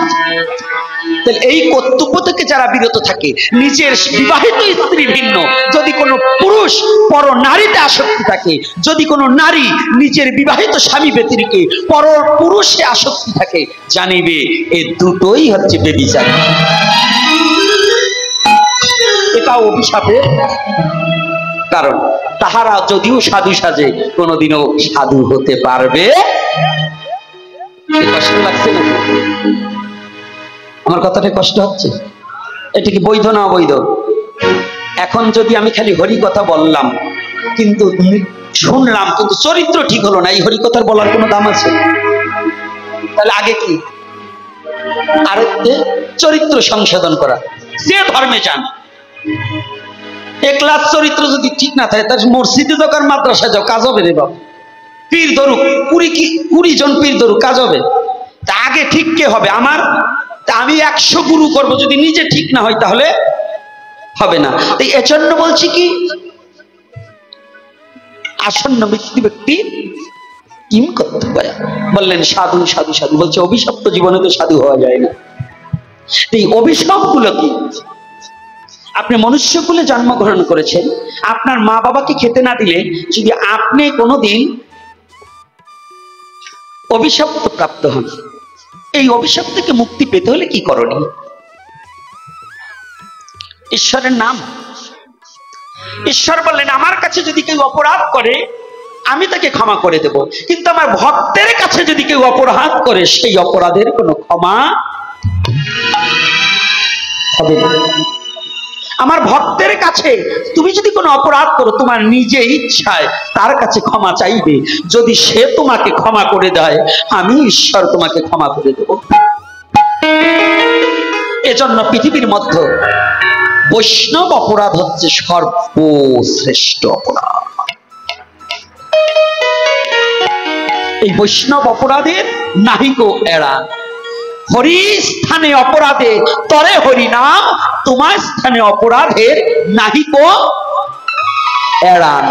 তাহলে এই কর্তব্য থেকে যারা বিরত থাকে, নিজের বিবাহিত স্ত্রী ভিন্ন যদি কোনো পুরুষ পর নারীতে আসক্তি থাকে, যদি কোনো নারী নিজের বিবাহিত স্বামী ব্যতিরেকে পর পুরুষে আসক্তি থাকে, জানিবে এই দুটোই হচ্ছে ব্যভিচার। এটা অভিশাপের কারণ। তাহারা যদিও সাধু সাজে, কোনোদিনও সাধু হতে পারবে। কষ্ট লাগছে না? আমার কথাটা কষ্ট হচ্ছে? এটা কি বৈধ না অবৈধ? এখন যদি আমি খালি হরি কথা বললাম, কিন্তু শুনলাম, কিন্তু চরিত্র ঠিক হলো না, এই হরি কথার বলার কোনো দাম আছে? তাহলে আগে কি? আর চরিত্র সংশোধন করা। যে ধর্মে যান, একলাস চরিত্র যদি ঠিক না থাকে, তার মসজিদে দোকান মাদ্রাসা যাও, কাজ হবে রে বাবা। পীর ধরুক 20 জন পীর ধরুক, কাজ হবে? তা আগে ঠিক কে হবে? আমার। আমি 100 গুরু করব, যদি নিজে ঠিক না হয় তাহলে হবে না। তাই এজন্য বলছি কি, আসন্ন মৃত্যু ব্যক্তি কিম করতে পারে। বললেন সাধু সাধু সাধু, বলছে অভিশপ্ত জীবনে তো সাধু হওয়া যায় না। এই অভিশাপ গুলো কি? আপনি মনুষ্যকুলে জন্মগ্রহণ করেছেন, আপনার মা বাবাকে খেতে না দিলে যদি আপনি কোনোদিন অভিশপ্ত প্রাপ্ত হন, এই অভিশাপ থেকে মুক্তি পেতে হলে কি করণীয়? ঈশ্বরের নাম। ঈশ্বর বললেন, আমার কাছে যদি কেউ অপরাধ করে আমি তাকে ক্ষমা করে দেব, কিন্তু আমার ভক্তের কাছে যদি কেউ অপরাধ করে সেই অপরাধের কোনো ক্ষমা হবে না। আমার ভক্তের কাছে তুমি যদি কোনো অপরাধ করো, তোমার নিজে ইচ্ছায় তার কাছে ক্ষমা চাইবে, যদি সে তোমাকে ক্ষমা করে দেয়, আমি ঈশ্বর তোমাকে ক্ষমা করে দেব। এজন্য পৃথিবীর মধ্যে বৈষ্ণব অপরাধ হচ্ছে সর্বশ্রেষ্ঠ অপরাধ। এই বৈষ্ণব অপরাধের নাহিকো এড়া। হরি স্থানে অপরাধে তরে হরি নাম, তোমার স্থানে অপরাধের নাহিকো এড়ান।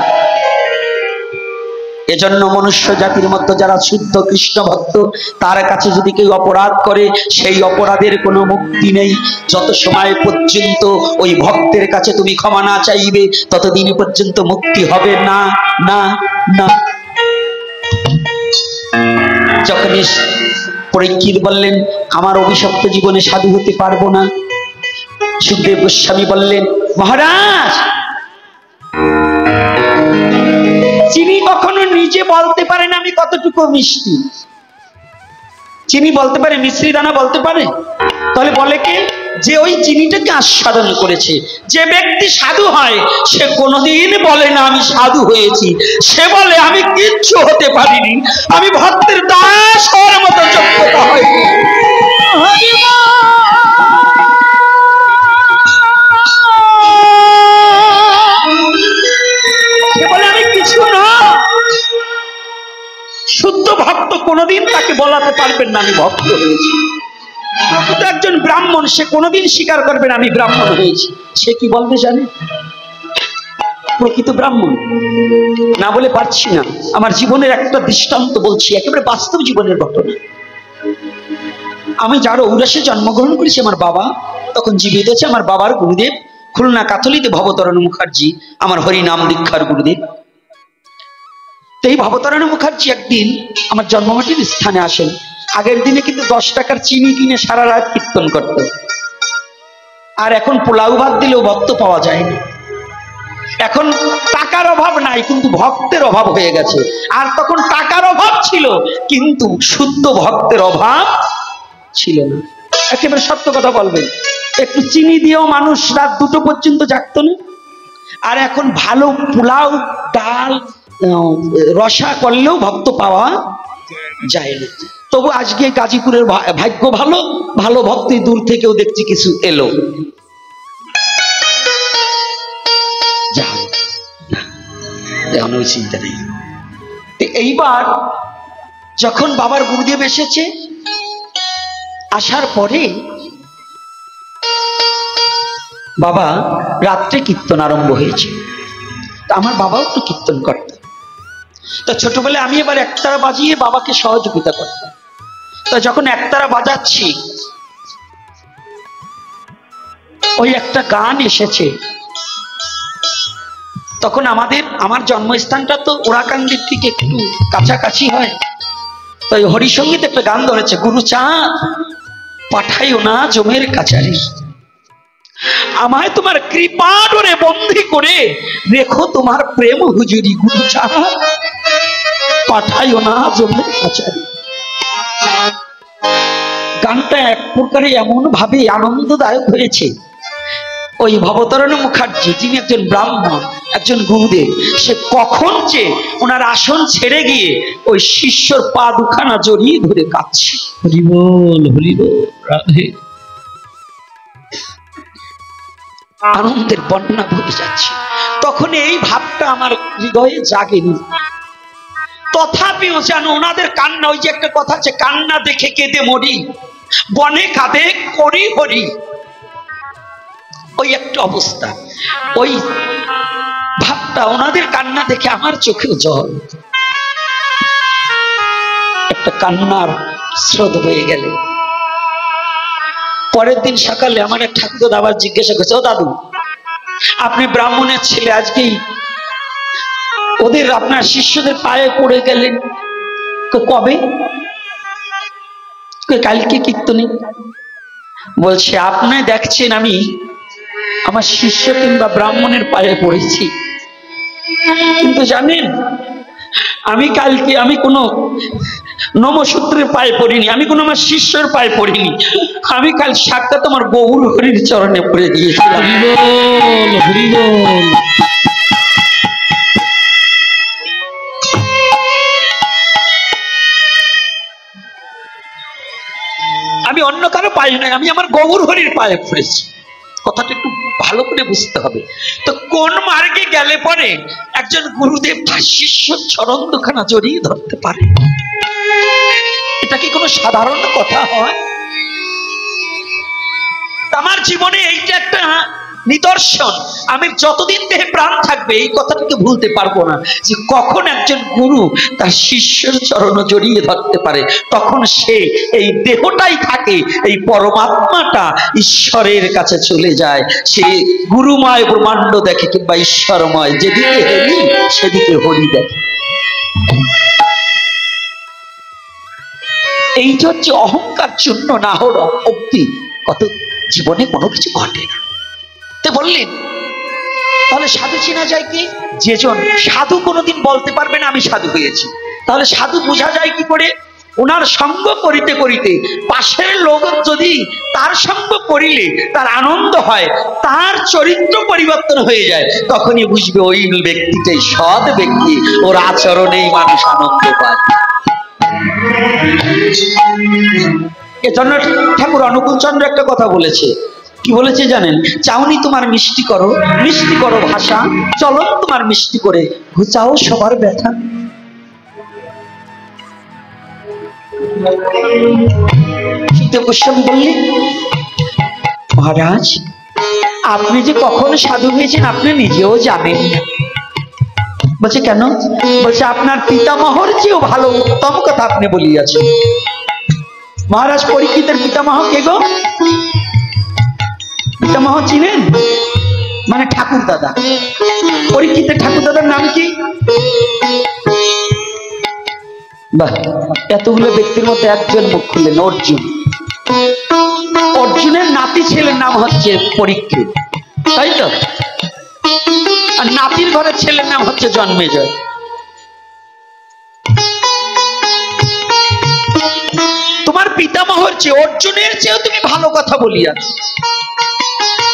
এজন্য মনুষ্য জাতির মধ্যে যারা শুদ্ধ কৃষ্ণ ভক্ত, তার কাছে যদি কেউ অপরাধ করে সেই অপরাধের কোনো মুক্তি নেই। যত সময় পর্যন্ত ওই ভক্তের কাছে তুমি ক্ষমা না চাইবে, ততদিন পর্যন্ত মুক্তি হবে না না না। যখন পরীক্ষিত বললেন, আমার অভিশপ্ত জীবনে সাধু হতে পারবো না, সুখদেব গোস্বামী বললেন, মহারাজ, চিনি কখনো নিজে বলতে পারে না আমি কতটুকু মিষ্টি। চিনি বলতে পারে, মিশ্রি দানা বলতে পারে? তাহলে বলে কে? যে ওই চিনিটাকে আস্বাদন করেছে। যে ব্যক্তি সাধু হয় সে কোনোদিন বলে না আমি সাধু হয়েছি, সে বলে আমি কিচ্ছু হতে পারিনি, আমি ভক্তের দাস হওয়ার মতো যোগ্যতা হয়নি। সে বলে আমি কিছু না। শুদ্ধ ভক্ত কোনোদিন তাকে বলাতে পারবেন না আমি ভক্ত হয়েছি। কিন্তু একজন ব্রাহ্মণ, সে কোনোদিন স্বীকার করবে না আমি ব্রাহ্মণ হয়েছি। সে কি বলবে জানে? প্রকৃত ব্রাহ্মণ না বলে পারছি না। আমার জীবনের একটা দৃষ্টান্ত বলছি, একেবারে বাস্তব জীবনের ঘটনা। আমি যার ঔরাসে জন্মগ্রহণ করেছি, আমার বাবা তখন জীবিত আছে। আমার বাবার গুরুদেব খুলনা কাথলিতে ভবতারণ মুখার্জি, আমার হরিনাম দীক্ষার গুরুদেব। এই ভবতারণ মুখার্জি একদিন আমার জন্মমাটির স্থানে আসেন। আগের দিনে কিন্তু 10 টাকার চিনি কিনে সারা রাত কীর্তন করত, আর এখন পোলাও ভাত দিলেও ভক্ত পাওয়া যায় না। এখন টাকার অভাব নাই, কিন্তু ভক্তের অভাব হয়ে গেছে। আর তখন টাকার অভাব ছিল, কিন্তু শুদ্ধ ভক্তের অভাব ছিল না। একেবারে সত্য কথা বলবেন, একটু চিনি দিয়েও মানুষ রাত 2টো পর্যন্ত জাগতো না। আর এখন ভালো পোলাও, ডাল, রসা করলেও ভক্ত পাওয়া যায় না। তবু আজকে গাজীপুরের ভাগ্য ভালো, ভালো ভক্তি দূর থেকেও দেখছি কিছু এলো। চিন্তা নেই। এইবার যখন বাবার গুরুদেব এসেছে, আসার পরে বাবা রাত্রে কীর্তন আরম্ভ হয়েছে। আমার বাবাও তো কীর্তন করত। তো ছোটবেলায় আমি এবার একতারা বাজিয়ে বাবাকে সহযোগিতা করতাম। তো যখন একতারা বাজাচ্ছি, ওই একটা গান এসেছে, তখন আমার জন্মস্থানটা তো ওরাকান্দির থেকে একটু কাছাকাছি হয়, তো ওই হরিসঙ্গীত একটা গান ধরেছে, গুরু চাঁদ পাঠাইও না জমের কাছারি, আমায় তোমার কৃপা ডোরে বন্দী করে রেখো তোমার প্রেম হুজুরি, গুরু চাঁদ পাঠাইও না জমের কাছারি। গানটা এক প্রকারে এমন ভাবে আনন্দদায়ক হয়েছে, ওই ভবতারণ মুখার্জি যিনি একজন ব্রাহ্মণ, একজন গুরুদেব, সে কখন যে ওনার আসন ছেড়ে গিয়ে ওই শিষ্যর পা দুখানা জড়িয়ে ধরে কাঁদছে। হরি বল, হরি বল, রাধে। আনন্দের বন্যা বয়ে যাচ্ছে। তখন এই ভাবটা আমার হৃদয়ে জাগেনি, তথাপিও যেন ওনাদের কান্না, ওই যে একটা কথা আছে, কান্না দেখে কেঁদে মরি, বনে কাঁদে করি হরি, ওই একটা অবস্থা, ওই ভাবটা, ওনাদের কান্না দেখে আমার চোখেও জল, একটা কান্নার স্রোত হয়ে গেলে। পরের দিন সকালে আমার এক ঠাকুর আবার জিজ্ঞাসা করছে, ও দাদু, আপনি ব্রাহ্মণের ছেলে, আজকেই ওদের আপনার শিষ্যদের পায়ে পড়ে গেলেন, কবে? কালকে কীর্তনে। বলছে, আপনি দেখছেন আমি আমার শিষ্য কিংবা ব্রাহ্মণের পায়ে পড়েছি, কিন্তু জানেন আমি কালকে আমি কোনো নমসূত্রের পায়ে পড়িনি, আমি কোনো আমার শিষ্যের পায়ে পড়িনি, আমি কাল সাক্ষাৎ তোমার গৌর হরির চরণে পড়ে গিয়েছিলাম। হরি বল, হরি বল। আমি অন্য কারো পায়ে নাই, আমি আমার গৌর হরির পায়ে পড়েছি। কথাটা একটু ভালো করে বুঝতে হবে। তো কোন মার্গে গেলে পরে একজন গুরুদেব তার শিষ্যর চরণ দুখানা জড়িয়ে ধরতে পারে? এটা কি কোনো সাধারণ কথা হয়? আমার জীবনে এইটা একটা নিদর্শন, আমি যতদিন দেহে প্রাণ থাকবে এই কথাটাকে ভুলতে পারবো না, যে কখন একজন গুরু তার শিষ্যের চরণ জড়িয়ে ধরতে পারে, তখন সে এই দেহটাই থাকে, এই পরমাত্মাটা ঈশ্বরের কাছে চলে যায়। সে গুরুময় ব্রহ্মাণ্ড দেখে কিংবা ঈশ্বরময়, যেদিকে হরি সেদিকে হরি দেখে। এইটা হচ্ছে অহংকার চূর্ণ না হওয়ার অব্দি কত জীবনে কোনো কিছু ঘটে না। তো বললেন, তাহলে সাধু চেনা যায় কি? যেজন সাধু কোনোদিন বলতে পারবে না আমি সাধু হয়েছি, তাহলে সাধু বোঝা যায় কি করে? ওনার সঙ্গ করিতে করিতে পাশের লোক যদি তার সঙ্গ করিলে তার আনন্দ হয়, তার চরিত্র পরিবর্তন হয়ে যায়, তখনই বুঝবে ওই ব্যক্তিটাই সৎ ব্যক্তি, ওর আচরণেই মানুষ আনন্দ পায়। এজন্য ঠাকুর অনুকূল চন্দ্র একটা কথা বলেছে, কি বলেছে জানেন? চাউনি তোমার মিষ্টি করো ভাষা, চলন তোমার মিষ্টি করে ঘুচাও সবার ব্যথা। সুখদেব গোস্বামী বললেন, মহারাজ আপনি যে কখন সাধু হয়েছেন আপনি নিজেও জানেন না। বলছে কেন? বলছে আপনার পিতামহর চেয়েও ভালো উত্তম কথা আপনি বলিয়াছেন। মহারাজ পরীক্ষিতের পিতামহ কে গো? পিতামহ চিনেন? মানে ঠাকুর দাদা। পরীক্ষিতের ঠাকুর দাদার নাম কি? বাহ, এতগুলো ব্যক্তির মধ্যে একজন মুখ খুললেন, অর্জুন। অর্জুনের নাতি ছেলের নাম হচ্ছে পরীক্ষিত, তাই তো? আর নাতির ঘরের ছেলের নাম হচ্ছে জন্মেজয়। তোমার পিতামহর চেয়ে, অর্জুনের চেয়েও তুমি ভালো কথা বলিয়াছ।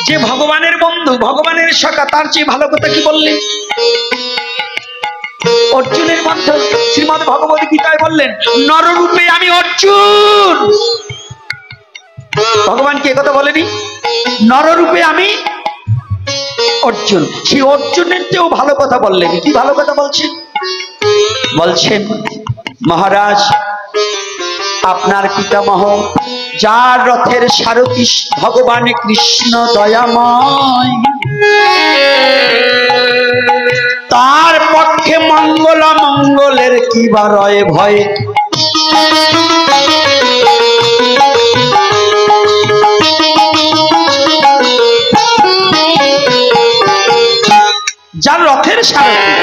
যে ভগবানের বন্ধু, ভগবানের সখা, তার চেয়ে ভালো কথা কি বললেন? অর্জুনের বন্ধু শ্রীমদ্ ভগবত গীতায় বললেন, নররূপে আমি অর্জুন। ভগবান কি কথা বলেনি? নররূপে আমি অর্জুন। সেই অর্জুনের চেয়েও ভালো কথা বললেন। কি ভালো কথা বলছেন? বলছেন, মহারাজ আপনার পিতামহ যার রথের সারথি ভগবান কৃষ্ণ দয়াময়, তার পক্ষে মঙ্গল মঙ্গলের কি বা রয় ভয়। সারথি।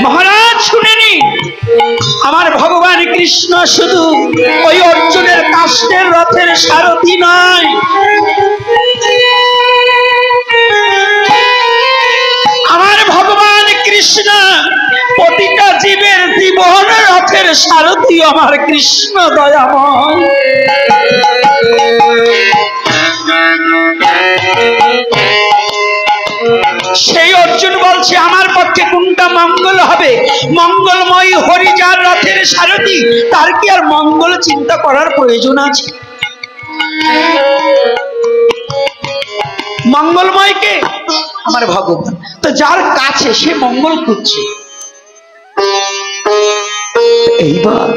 মহারাজ শুনেনি, আমার ভগবান কৃষ্ণ শুধু ওই অর্জুনের কাষ্ঠের রথের সারথি নয়, আমার ভগবান কৃষ্ণ প্রতিটা জীবের জীবন রথের সারথি আমার কৃষ্ণ দয়াময়। সেই অর্জুন বলছে আমার পক্ষে কোনটা মঙ্গল হবে? মঙ্গলময় হরি যার রথের সারথি, তার কি আর মঙ্গল চিন্তা করার প্রয়োজন আছে? মঙ্গলময় কে? আমার ভগবান। তো যার কাছে সে মঙ্গল খুঁজছে। এইবার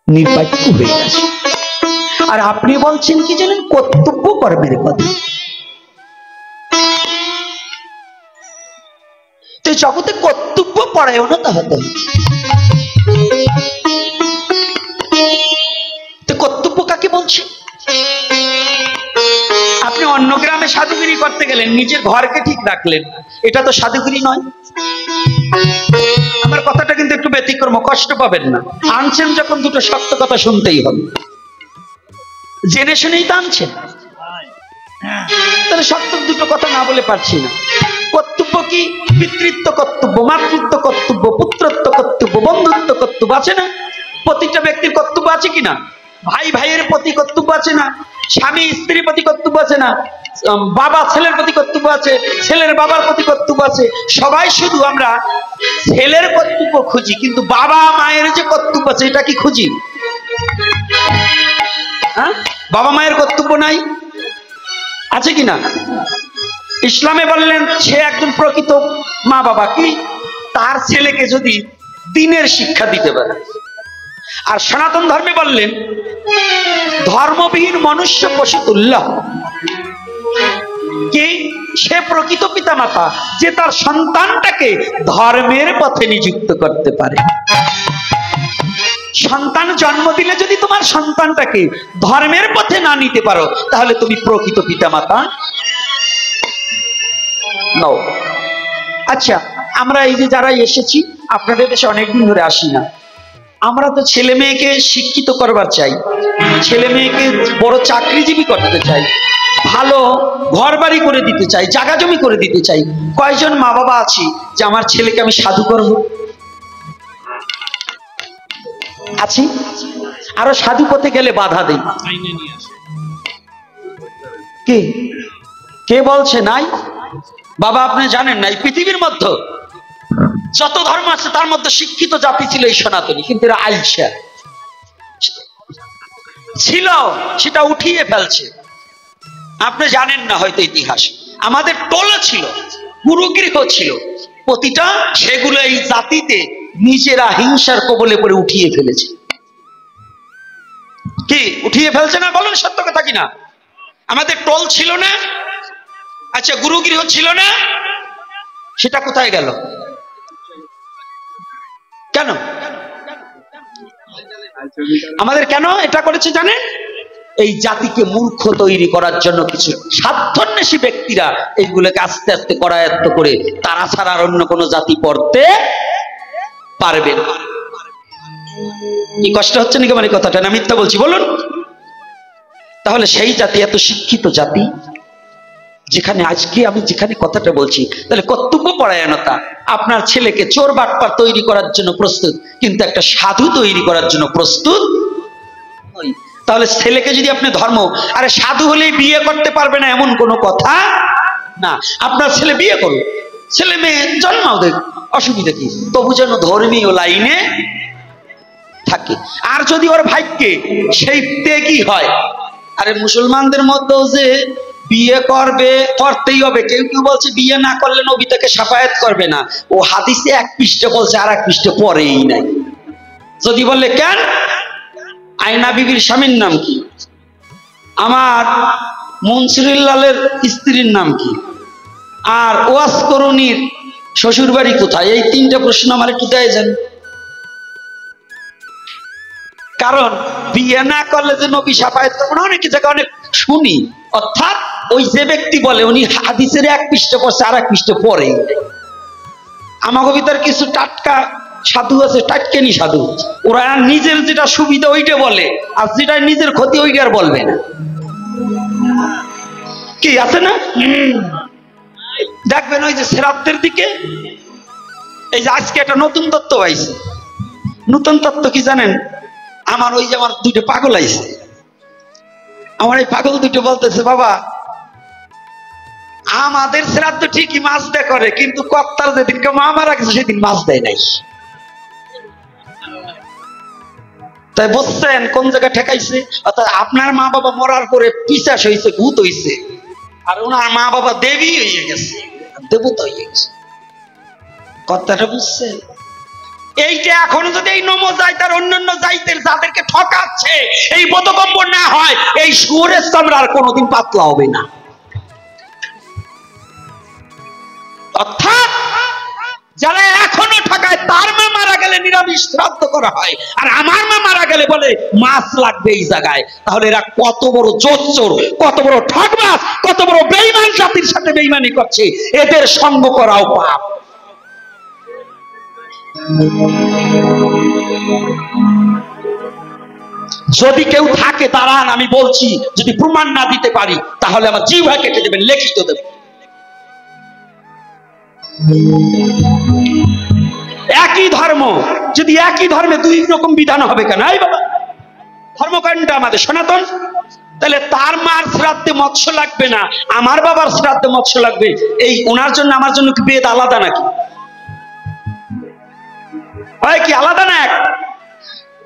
নির্বাচ্য হয়ে গেছে। আর আপনি বলছেন কি জানেন? কর্তব্য কর্মের কথা। তো জগতে কর্তব্য পরায়ণতা হতে হবে। তো কর্তব্য কাকে বলছে? আপনি অন্য গ্রামে সাধুগিরি করতে গেলেন, নিজের ঘরকে ঠিক রাখলেন, এটা তো সাধুগিরি নয়। আমার কথাটা কিন্তু একটু ব্যতিক্রম, কষ্ট পাবেন না। আনছেন যখন দুটো সত্য কথা শুনতেই হবে, জেনে শুনেই তো আনছেন, তাহলে সত্য দুটো কথা না বলে পারছি না। কর্তব্য কি? পিতৃত্ব কর্তব্য, মাতৃত্ব কর্তব্য, পুত্রত্ব কর্তব্য, বন্ধুত্ব কর্তব্য আছে না? প্রতিটা ব্যক্তির কর্তব্য আছে কিনা? ভাই ভাইয়ের প্রতি কর্তব্য আছে না? স্বামী স্ত্রীর প্রতি কর্তব্য আছে না? বাবা ছেলের প্রতি কর্তব্য আছে, ছেলের বাবার প্রতি কর্তব্য আছে। সবাই শুধু আমরা ছেলের কর্তব্য খুঁজি, কিন্তু বাবা মায়ের যে কর্তব্য আছে এটা কি খুঁজি? হ্যাঁ, বাবা মায়ের কর্তব্য নাই, আছে কিনা? ইসলামে বললেন সে একজন প্রকৃত মা বাবা কি তার ছেলেকে যদি দ্বীনের শিক্ষা দিতে পারে। আর সনাতন ধর্মে বললেন ধর্মবিহীন মনুষ্য পশু তুল্য। কি? সে প্রকৃত পিতামাতা যে তার সন্তানটাকে ধর্মের পথে নিযুক্ত করতে পারে। সন্তান জন্ম দিলে যদি তোমার সন্তানটাকে ধর্মের পথে না নিতে পারো, তাহলে তুমি প্রকৃত পিতামাতা নও। আচ্ছা, আমরা এই যে যারা এসেছি, আপনাদের দেশে অনেকদিন ধরে আসি না, আমরা তো ছেলে মেয়েকে শিক্ষিত করবার চাই, ছেলে মেয়েকে বড় চাকরিজীবী করতে চাই, ভালো ঘর বাড়ি করে দিতে চাই, জায়গা জমি করে দিতে চাই। কয়জন মা বাবা আছি যে আমার ছেলেকে আমি সাধু করব? আছি? আরো সাধু পথে গেলে বাধা দেই। কে কে বলছে নাই? বাবা আপনি জানেন না, এই পৃথিবীর মধ্যে যত ধর্ম আছে তার মধ্যে শিক্ষিত জাতি ছিল এই সনাতনী, কিন্তু এরা আলসা ছিল, সেটা উঠিয়ে ফেলছে। আপনি জানেন না হয়তো ইতিহাস। আমাদের টোলা ছিল, গুরুগৃহ ছিল, প্রতিটা সেগুলো এই জাতিতে নিজেরা হিংসার কবলে পড়ে উঠিয়ে ফেলেছে। কি উঠিয়ে ফেলছে না? বলুন সত্য কথা কিনা? আমাদের টোল ছিল না? আচ্ছা, গুরুগৃহ ছিল না? সেটা কোথায় গেল? কেন আমাদের কেন এটা করেছে জানেন? এই জাতিকে মূর্খ তৈরি করার জন্য কিছু স্বার্থান্বেষী ব্যক্তিরা এইগুলোকে আস্তে আস্তে করায়ত্ত করে তারা ছাড়া আর অন্য কোনো জাতি পড়তে পারবে না। কি কষ্ট হচ্ছে নাকি মানে কথাটা? না মিথ্যা বলছি বলুন? তাহলে সেই জাতি এত শিক্ষিত জাতি, যেখানে আজকে আমি যেখানে কথাটা বলছি, তাহলে কর্তব্য পরায়ণতা। আপনার ছেলেকে চোর বাটপার তৈরি করার জন্য প্রস্তুত, কিন্তু একটা সাধু তৈরি করার জন্য প্রস্তুত নই। তাহলে ছেলেকে যদি আপনি ধর্ম, আরে সাধু হলেই বিয়ে করতে পারবে না এমন কোনো কথা না। আপনার ছেলে বিয়ে করুন, ছেলে মেয়ে জন্মাও, দেখ অসুবিধা কি, তবু যেন ধর্মীয় লাইনে থাকে। আর যদি ওর ভাগ্যে সেই ত্যাগী হয়, আরে মুসলমানদের মধ্যেও যে বিয়ে করবে, করতেই হবে। কেউ কেউ বলছে বিয়ে না করলে নবী তাকে শাফায়াত করবে না। ও হাদিসে এক পৃষ্ঠা বলছে, আর এক পৃষ্ঠা পরেই নাই। যদি বললে কেন, আয়না বিবির স্বামীর নাম কি, আমার মনসুরুল্লালের স্ত্রীর নাম কি, আর ওয়াস করুনির শ্বশুর বাড়ি কোথায়, এই তিনটা প্রশ্ন আমার একটু দেয় যান। কারণ বিয়ে না করলে যে নবী শাফায়াত করবে না, অনেক জায়গায় অনেক শুনি। অর্থাৎ ওই যে ব্যক্তি বলে উনি হাদিসের এক পৃষ্ঠা পড়ছে আর এক পৃষ্ঠা পড়ে। আমাকে ভিতর কিছু টাটকা সাধু আছে, টাটকেনি সাধু, ওরা নিজের যেটা সুবিধা ওইটা বলে, আর যেটা নিজের ক্ষতি ওইটা আর বলবে না। কি আছে না? দেখবেন ওই যে সেরাতের দিকে, এই যে আজকে একটা নতুন তত্ত্ব পাইছে। নতুন তত্ত্ব কি জানেন? আমার ওই যে আমার দুটো পাগল আইছে, আমার এই পাগল দুটো বলতেছে, বাবা আমাদের শ্রাদ্ধ ঠিকই মাছ দেয় করে, কিন্তু কর্তার যেদিনকে মা মারা গেছে সেদিন মাছ দেয় নাই। তাই বুঝছেন কোন জায়গায় ঠেকাইছে? অর্থাৎ আপনার মা বাবা মরার পরে পিশাচ হয়েছে, ভূত হয়েছে, আর ওনার মা বাবা দেবী হয়ে গেছে, দেবতা হয়ে গেছে। কথাটা বুঝছেন? এইটা এখন যদি এই নমো জাইতার অন্যান্য জাইতের যাদেরকে ঠকাচ্ছে এই বোধগম্য না হয়, এই শুয়োরের চামড়া আর কোনোদিন পাতলা হবে না। অর্থাৎ যারা এখনো ঠকায়, তার মা মারা গেলে নিরামিষ শ্রাদ্ধ করা হয়, আর আমার মা মারা গেলে বলে মাছ লাগবে এই জায়গায়। তাহলে এরা কত বড় জোচ্চোর, কত বড় ঠকবাজ, কত বড় বেঈমান জাতির সাথে বেঈমানি করছে। এদের সঙ্গ করাও পাপ। যদি কেউ থাকে দাঁড়ান, আমি বলছি, যদি প্রমাণ না দিতে পারি তাহলে আমার জিহ্বা কেটে দেবেন, লিখিত দেবেন। একই ধর্ম, যদি একই ধর্মে দুই রকম বিধান হবে কেন? এই বাবা, ধর্মকাণ্ডটা আমাদের সনাতন, তাহলে তার মার শ্রাদ্ধে মৎস্য লাগবে না, আমার বাবার শ্রাদ্ধে মৎস্য লাগবে। এই ওনার জন্য আমার জন্য কি বেদ আলাদা নাকি? হয় কি আলাদা না? এক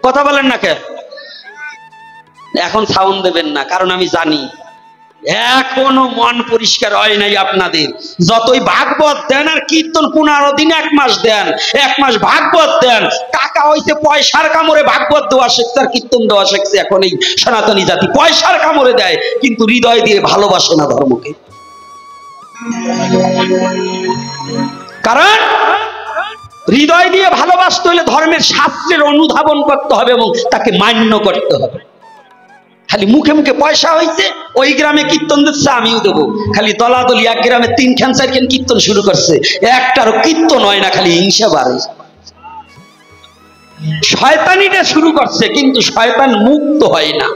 কথা বলেন না কে? এখন সাউন্ড দেবেন না, কারণ আমি জানি এখনো মন পরিষ্কার হয় নাই আপনাদের। যতই ভাগবত দেন আর কীর্তন 15 দিন 1 মাস দেন, 1 মাস ভাগবত দেন, টাকা হইছে পয়সার কামড়ে ভাগবত দেওয়া শিখছে আর কীর্তন দেওয়া শিখছে। এখন এই সনাতনী জাতি পয়সার কামড়ে দেয়, কিন্তু হৃদয় দিয়ে ভালোবাসে না ধর্মকে। কারণ হৃদয় দিয়ে ভালোবাসতে হলে ধর্মের শাস্ত্রের অনুধাবন করতে হবে এবং তাকে মান্য করতে হবে। খালি মুখে মুখে পয়সা হয়েছে, ওই গ্রামে কীর্তন দিচ্ছে আমিও দেবো, খালি দলাদলি এক গ্রামে 3 খান 4 খান কীর্তন শুরু করছে, একটারও কীর্তন হয় না, খালি হিংসা বাড়ে। শয়তানিটা শুরু করছে, কিন্তু শয়তান মুক্ত হয় না।